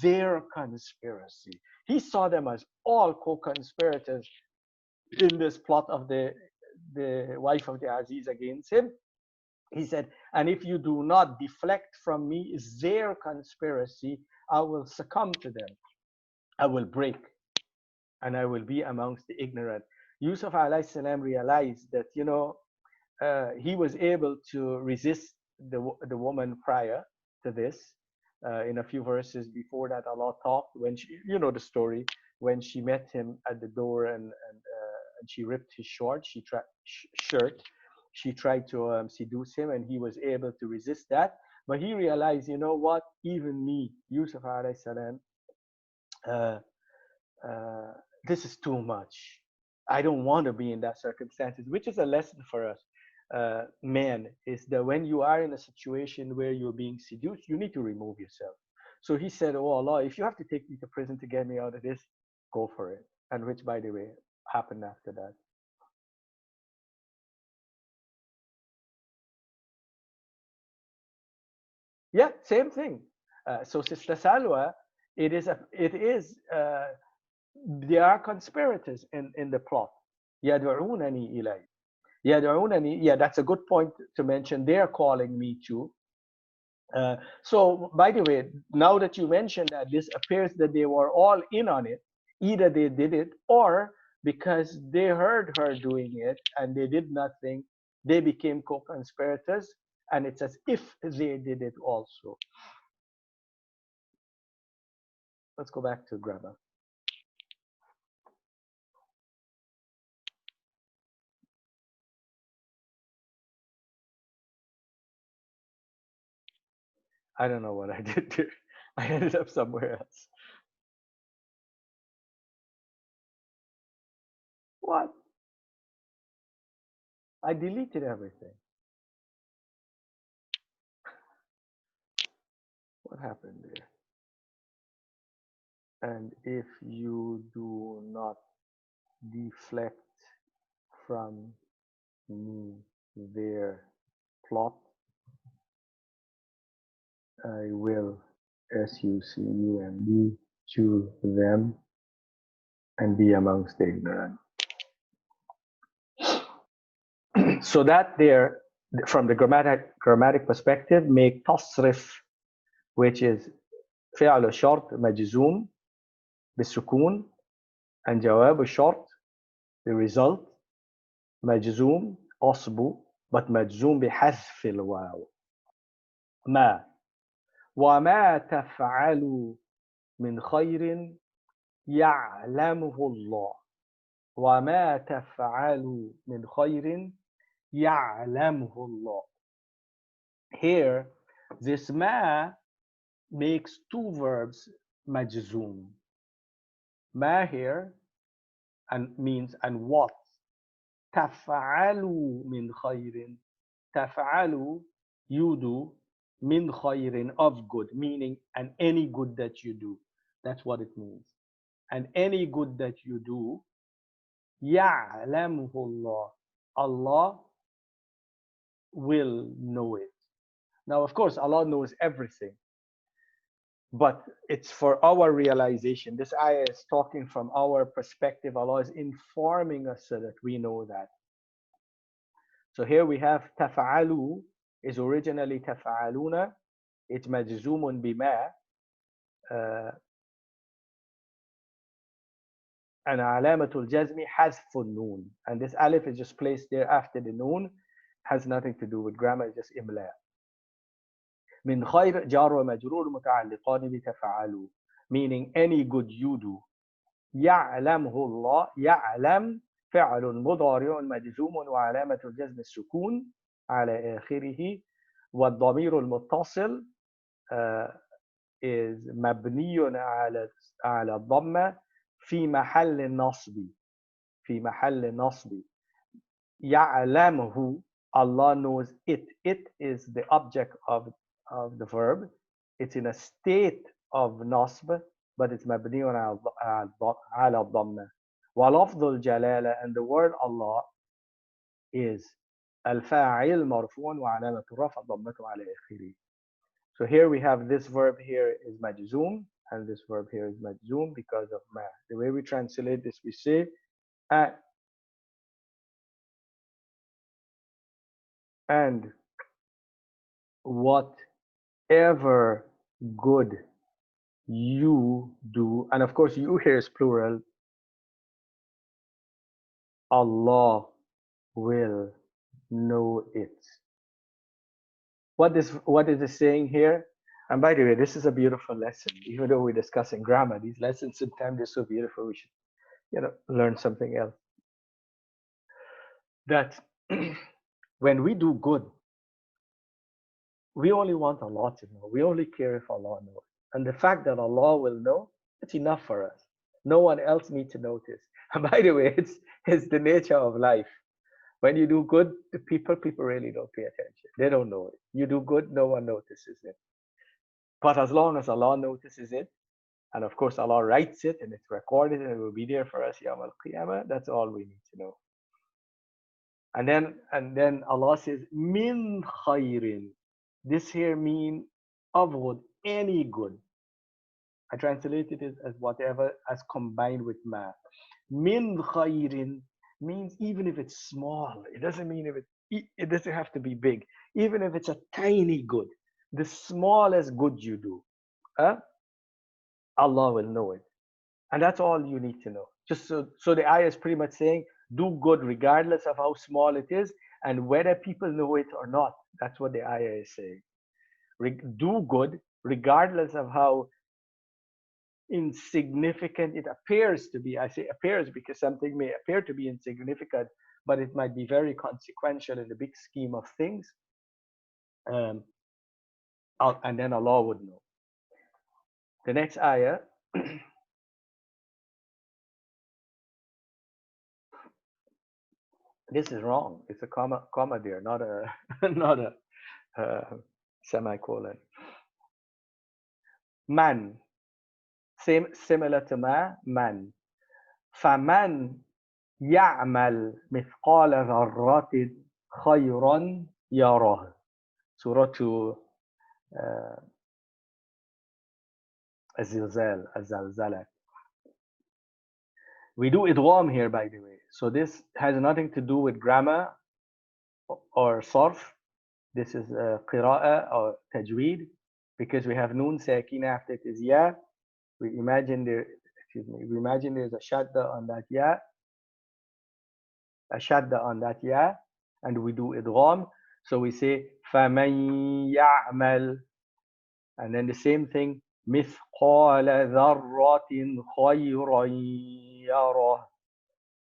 Speaker 1: their conspiracy. He saw them as all co-conspirators in this plot of the wife of the Aziz against him. He said, and if you do not deflect from me their conspiracy, I will succumb to them. I will break, and I will be amongst the ignorant. Yusuf alayhi salam realized that, he was able to resist the woman prior to this. In a few verses before that, Allah talked when she, the story, when she met him at the door and she ripped his shirt. She tried to seduce him, and he was able to resist that. But he realized, you know what? Even me, Yusuf alayhi salam, this is too much. I don't want to be in that circumstances, which is a lesson for us. Man, is that when you are in a situation where you're being seduced, you need to remove yourself. So he said, oh Allah, if you have to take me to prison to get me out of this, go for it. And which, by the way, happened after that. Yeah, same thing. So Sister Salwa, there are conspirators in the plot. يَدْعُونَنِي إِلَيْهِ. يَدْعُونَني, yeah, that's a good point to mention. They're calling me to. So, by the way, now that you mentioned that, this appears that they were all in on it. Either they did it, or because they heard her doing it and they did nothing, they became co-conspirators, and it's as if they did it also. Let's go back to grammar. I don't know what I did there. I ended up somewhere else. What? I deleted everything. What happened there? And if you do not deflect from me their plot, I will SUCUMB to them and be amongst the ignorant. So that there, from the grammatic perspective, make tasrif, which is فعل الشرط مجزوم بالسكون, and جواب الشرط, the result, مجزوم أصبو, but مجزوم بحذف الواو. ما وما تفعلوا من خير يعلمه الله. وما تفعلوا من خير يعلمه الله. Here, this ma makes two verbs majzoom. Ma here and means and what. تفعلوا من خير. تفعلوا, you do, min khayrin, of good, meaning and any good that you do. That's what it means. And any good that you do, يعلمه الله. Allah will know it. Now, of course, Allah knows everything, but it's for our realization. This ayah is talking from our perspective. Allah is informing us so that we know that. So here we have تفعلوا is originally تفعلون. It's مجزوم بما. And علامة الجزم حذف النون. And this alif is just placed there after the noon. Has nothing to do with grammar, it's just إملاء. من خير جار ومجرور متعلقان بتفعلوا, meaning any good you do. يعلمه الله. يعلم فعل مضارع مجزوم وعلامة الجزم السكون على آخره, والضمير المتصل is مبني على الضمة في محل النصب. في محل النصب. يعلمه, Allah knows it. It is the object of the verb. It's in a state of nasb, but it's مبني على الضمة. ولفظ الجلالة, and the word Allah is الفاعل مرفوع وعلامة الرفع ضمته على آخره. So here we have this verb here is majzoom, and this verb here is majzoom because of ma. The way we translate this, we say and whatever good you do, and of course you here is plural, Allah will know it. What is it saying here? And by the way, this is a beautiful lesson. Even though we're discussing grammar, these lessons sometimes are so beautiful. We should, learn something else. That when we do good, we only want Allah to know. We only care if Allah knows. And the fact that Allah will know, it's enough for us. No one else needs to notice. And by the way, it's the nature of life. When you do good to people really don't pay attention. They don't know it. You do good, no one notices it. But as long as Allah notices it, and of course Allah writes it and it's recorded and it will be there for us Yawm al-Qiyamah, that's all we need to know. And then Allah says, Min khayrin. This here mean of good, any good. I translated it as whatever as combined with ma. Min khayrin means even if it's small. It doesn't mean it doesn't have to be big. Even if it's a tiny good, the smallest good you do, Allah will know it. And that's all you need to know. Just so the ayah is pretty much saying, do good regardless of how small it is and whether people know it or not. That's what the ayah is saying. Do good regardless of how insignificant it appears to be. I say appears because something may appear to be insignificant, but it might be very consequential in the big scheme of things. And then Allah would know. The next ayah. This is wrong. It's a comma there, not a not a semicolon. Man, similar to ma, man. فَمَنْ يَعْمَلْ مِثْقَالَ ذَرَّةٍ خَيْرًا يَرَهُ. Surah Az-Zalzalah. We do idgham here, by the way. So this has nothing to do with grammar or sarf. This is qira'ah or tajweed, because we have noon sakina after it is ya. We imagine there's a shadda on that ya, and we do idgham. So we say فَمَن يَعْمَلْ, and then the same thing, مِثْقَالَ ذَرَّةٍ خَيْرًا يَرَهُ.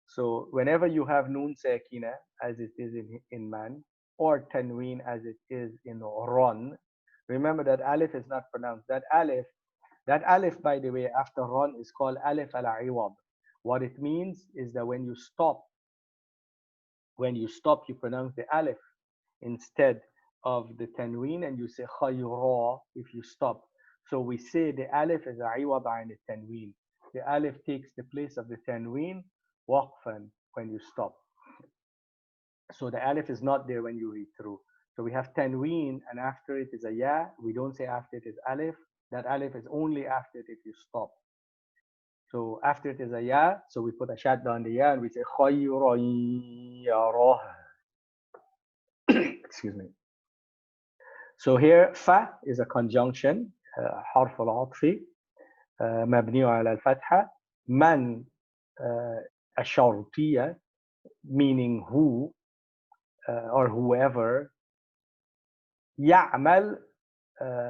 Speaker 1: So whenever you have noon sakina, as it is in man, or tanween as it is in ron, remember that alif is not pronounced. That alif, by the way, after ron is called alif al-iwad. What it means is that when you stop, you pronounce the alif instead of the tanween, and you say khayra if you stop. So we say the alif is iwad an tanween. The alif takes the place of the tanween waqfan when you stop. So the alif is not there when you read through. So we have tanween, and after it is a ya. We don't say after it is alif. That alif is only after it if you stop. So after it is a ya, so we put a shadda on the ya and we say khayran yarah. Excuse me. So here fa is a conjunction, حرف العطف مبني على الفتحة. من الشرطية, meaning who or whoever. يعمل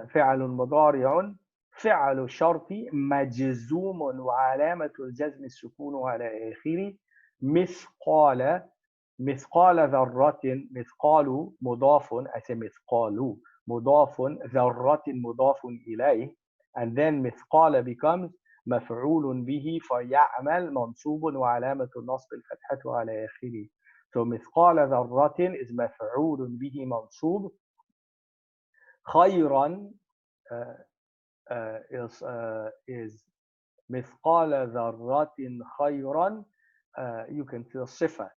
Speaker 1: فعل مضارع فعل شرطي مجزوم وعلامة الجزم السكون على آخره. مثقال ذرة, مثقال مضاف, I say مثقال مضاف, ذرة مضاف إليه, and then مثقال becomes مفعول به فيعمل منصوب وعلامة النصب الفتحة على آخره. So مثقال ذرة is مفعول به منصوب. خيرا is مثقال ذرة خيرا. You can feel صفة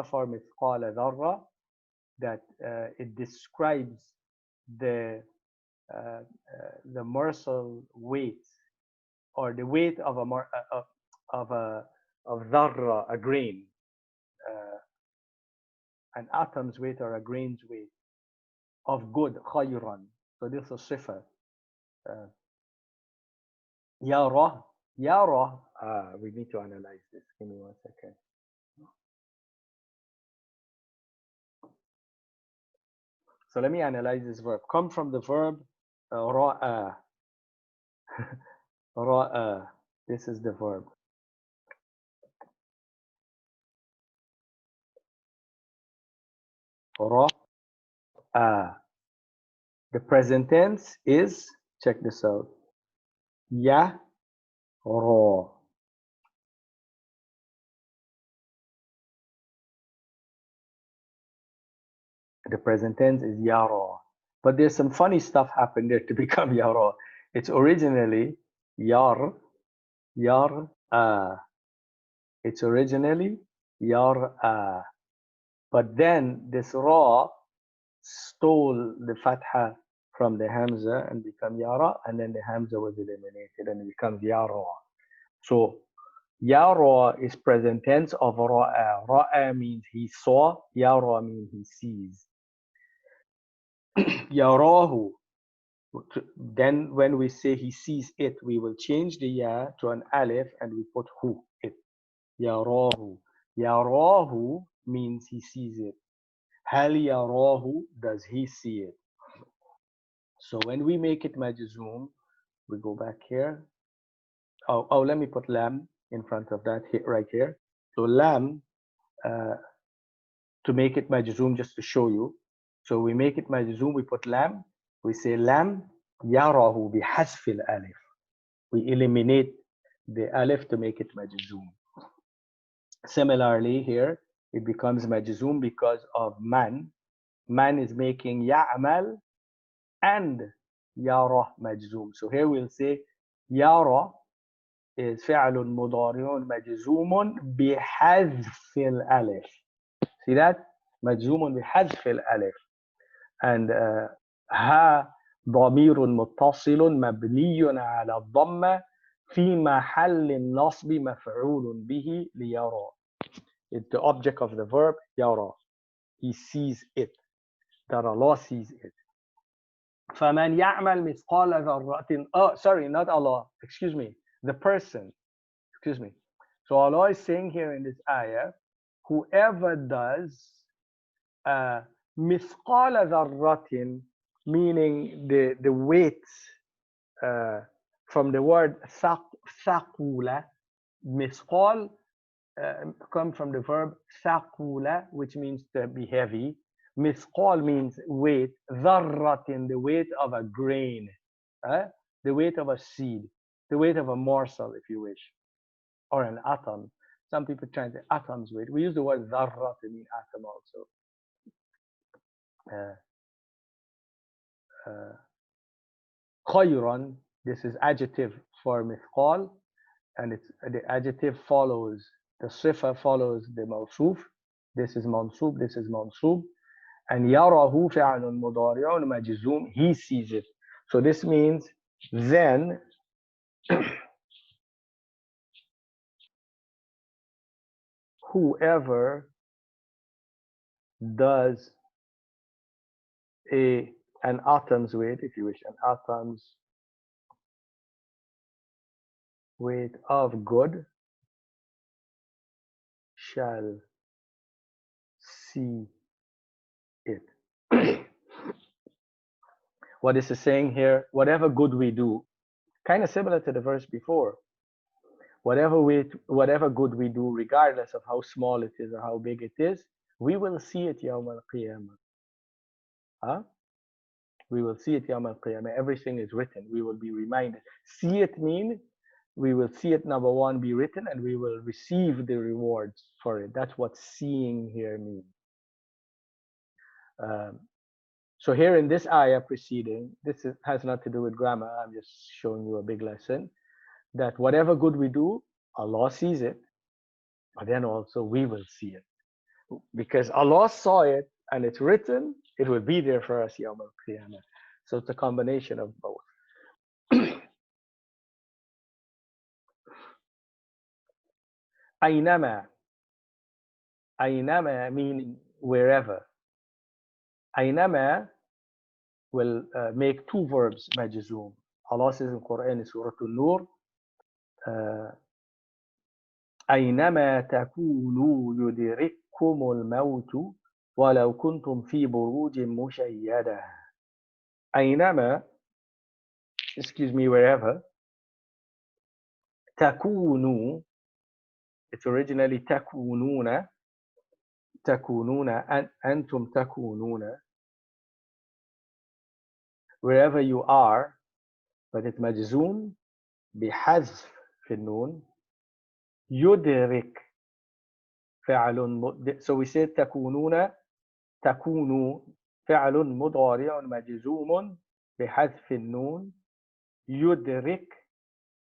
Speaker 1: for مثقال ذرة, that it describes the morsel weight, or the weight of dharra, a grain. an atom's weight or a grain's weight of good, khayran. So this is صفة. يرى, يرى. We need to analyze this. Give me 1 second. So let me analyze this verb. Come from the verb ra'a. Ra'a. This is the verb. Ra'a. The present tense is, check this out, ya ra. The present tense is yara. But there's some funny stuff happened there to become yara. It's originally yar, it's originally yar. But then this ra stole the fatha from the hamza and become yara, and then the hamza was eliminated and it becomes yara. So yara is present tense of ra'a. Ra'a means he saw, yara means he sees. Yarahu. Then when we say he sees it, we will change the ya to an alif and we put hu, it. Yarahu. Yarahu means he sees it. Hal yarahu, does he see it? So when we make it majzoom, we go back here. Oh, let me put lam in front of that here, right here. So lam, to make it majzoom, just to show you. So we make it majzoom, we put lam. We say lam yarahu bihasf al-alif. We eliminate the alif to make it majzoom. Similarly here, it becomes majzoom because of man. Man is making ya'mal and yara majzoom. So here we'll say yara is فعل مضارع مجزوم بحذف الألف. See that? مجزوم بحذف الألف. And ها ضمير متصل مبني على الضمة في محل النصب مفعول به ليرى. It's the object of the verb يرى. He sees it. That Allah sees it. فمن يعمل مثقال ذرة. Oh, sorry, not Allah. Excuse me. The person. Excuse me. So Allah is saying here in this ayah, whoever does مثقال ذرة, meaning the weight from the word ثقولة. مثقال come from the verb ثقولة, which means to be heavy. مثقال means weight. ذرة, the weight of a grain, the weight of a seed, the weight of a morsel, if you wish, or an atom. Some people try to say atom's weight. We use the word ذرة to mean atom also. خيرا, this is adjective for مثقال, and it's the adjective follows, the sifa follows the mawsuf. This is mansub, this is mansub. And يراه فعل مضارع مجزوم, he sees it. So this means then whoever does an atom's weight, if you wish, an atom's weight of good shall see it. What is it saying here? Whatever good we do, kind of similar to the verse before. Whatever good we do, regardless of how small it is or how big it is, we will see it Yawm al-Qiyamah. We will see it Yawm al-Qiyamah. Everything is written. We will be reminded. See it mean we will see it, number one, be written, and we will receive the rewards for it. That's what seeing here means. So here in this ayah preceding, has not to do with grammar. I'm just showing you a big lesson. That whatever good we do, Allah sees it, but then also we will see it. Because Allah saw it and it's written, it will be there for us Yawm al-Qiyamah. So it's a combination of both. Aynama. Aynama meaning wherever. أينما will make two verbs مجزوم. Allah says in Quran in Surah An-Nur, أينما تكونوا يدرككم الموت ولو كنتم في بروج مشيدة. أينما, excuse me, wherever. تكونوا, it's originally تكونون, أنتم تكونون, wherever you are, but it's مجزوم بحذف في النون. يدرك فعل so we said تكونوا فعل مضارع مجزوم بحذف النون. يدرك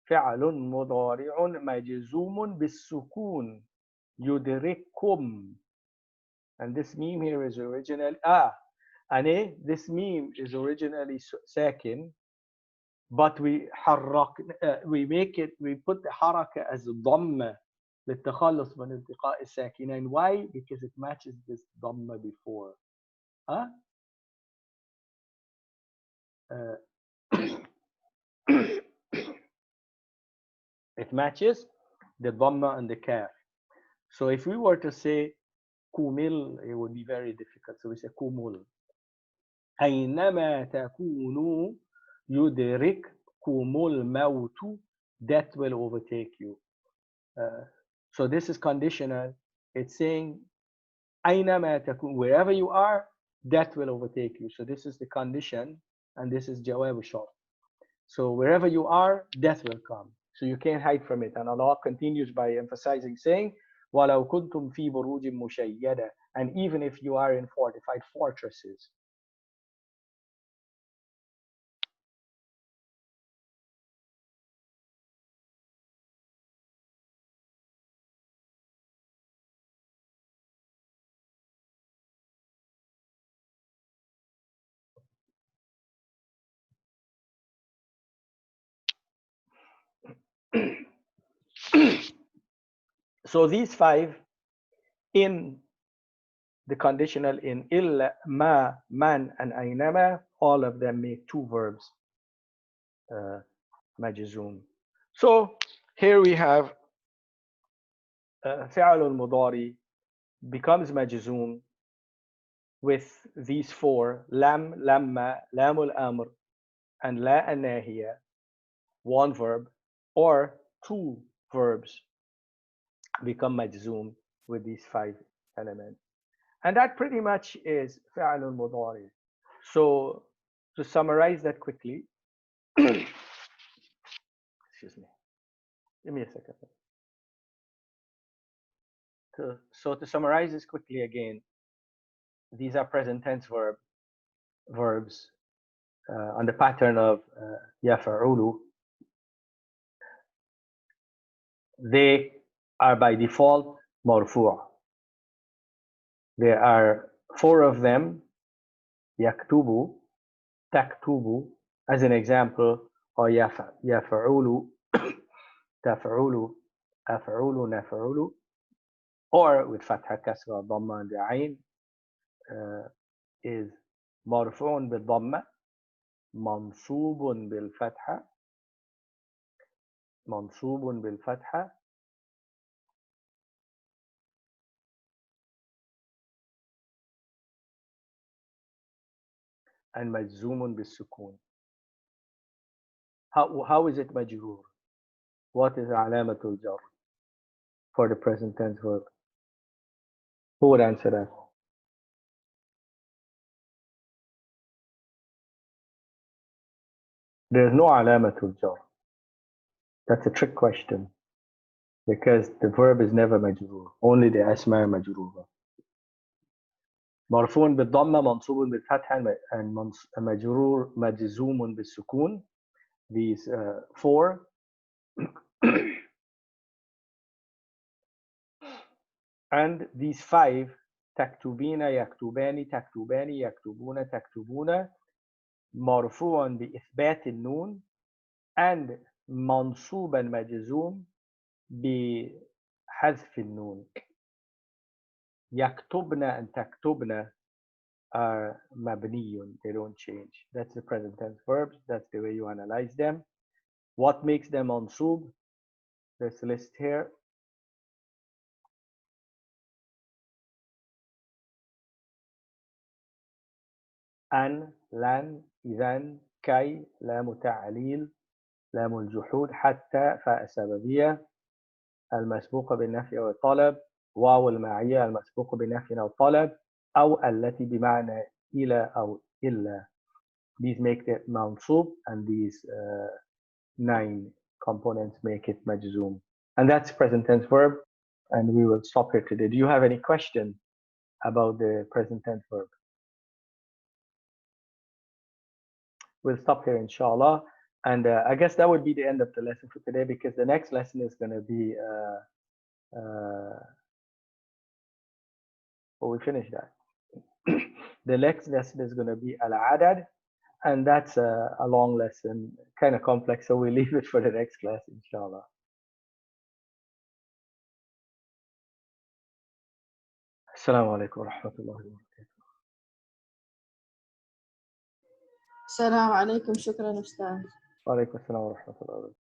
Speaker 1: فعل مضارع مجزوم بالسكون. يدرككم, and this meme here is originally and this meme is originally ساكن, but we put the حركة as ضمة للتخلص من التقاء الساكنين. Why? Because it matches this ضمة before. It matches the ضمة and the kaf. So if we were to say كومل, it would be very difficult. So we say كومل. أينما تكونوا يدرككم الموت, death will overtake you. So this is conditional. It's saying أينما تكون, wherever you are, death will overtake you. So this is the condition, and this is جواب الشرط. So wherever you are, death will come. So you can't hide from it. And Allah continues by emphasizing, saying وَلَوْ كُنْتُمْ فِي بُرُوجٍ مُشَيَّدَةٍ, and even if you are in fortified fortresses. So these five in the conditional in إلا, ما, man, and أينما, all of them make two verbs مجزوم. So here we have فعل المضارع becomes مجزوم with these four: لم, لما, لام الأمر, and لا الناهية, one verb, or two verbs become مجزوم with these five elements. And that pretty much is فعل المضارع. So to summarize that quickly, excuse me, give me a second. So to summarize this quickly again, these are present tense verbs on the pattern of يفعل. They are by default مرفوع. There are four of them: يكتب, تكتب, as an example, or يفعل, تفعل, أفعل, نفعل, or with فتحة, كسرة, ضمة, and عين is مرفوع بالضمة, منصوب بالفتحة, منصوب بالفتحة, and مجزوم بالسكون. How is it مجرور? What is علامة الجر for the present tense verb? Who would answer that? There's no علامة الجر. That's a trick question, because the verb is never مجرور. Only the أسماء مجرورة. مرفوع بالضمة, منصوب بالفتحة, and مجرور مجزوم بالسكون. These four. And these five: تكتبين, يكتبان, تكتبان, يكتبون, تكتبون, مرفوع بإثبات النون, and منصوبا مجزوم بحذف النون. يكتبن and تكتبن are مبني. They don't change. That's the present tense verbs. That's the way you analyze them. What makes them mansub? There's a list here. أن، لن، إذن، كي، لام تعليل، لام الجحود، حتى، فاء سببية المسبوقة بالنفي أو الطلب، واو المعية المسبوق بنفي أو طلب، أو التي بمعنى إلى أو إلا. These make it منصوب, and these 9 components make it مجزوم. And that's present tense verb, and we will stop here today. Do you have any question about the present tense verb? We'll stop here, inshallah. And I guess that would be the end of the lesson for today, because the next lesson is going to be we finished that. The next lesson is going to be al-adad, and that's a long lesson, kind of complex, so we leave it for the next class, inshallah. Assalamu alaikum wa rahmatullahi wa barakatuh.
Speaker 4: السلام عليكم. شكرا أستاذ.
Speaker 1: Wa alaikum assalam wa rahmatullahi wa barakatuh.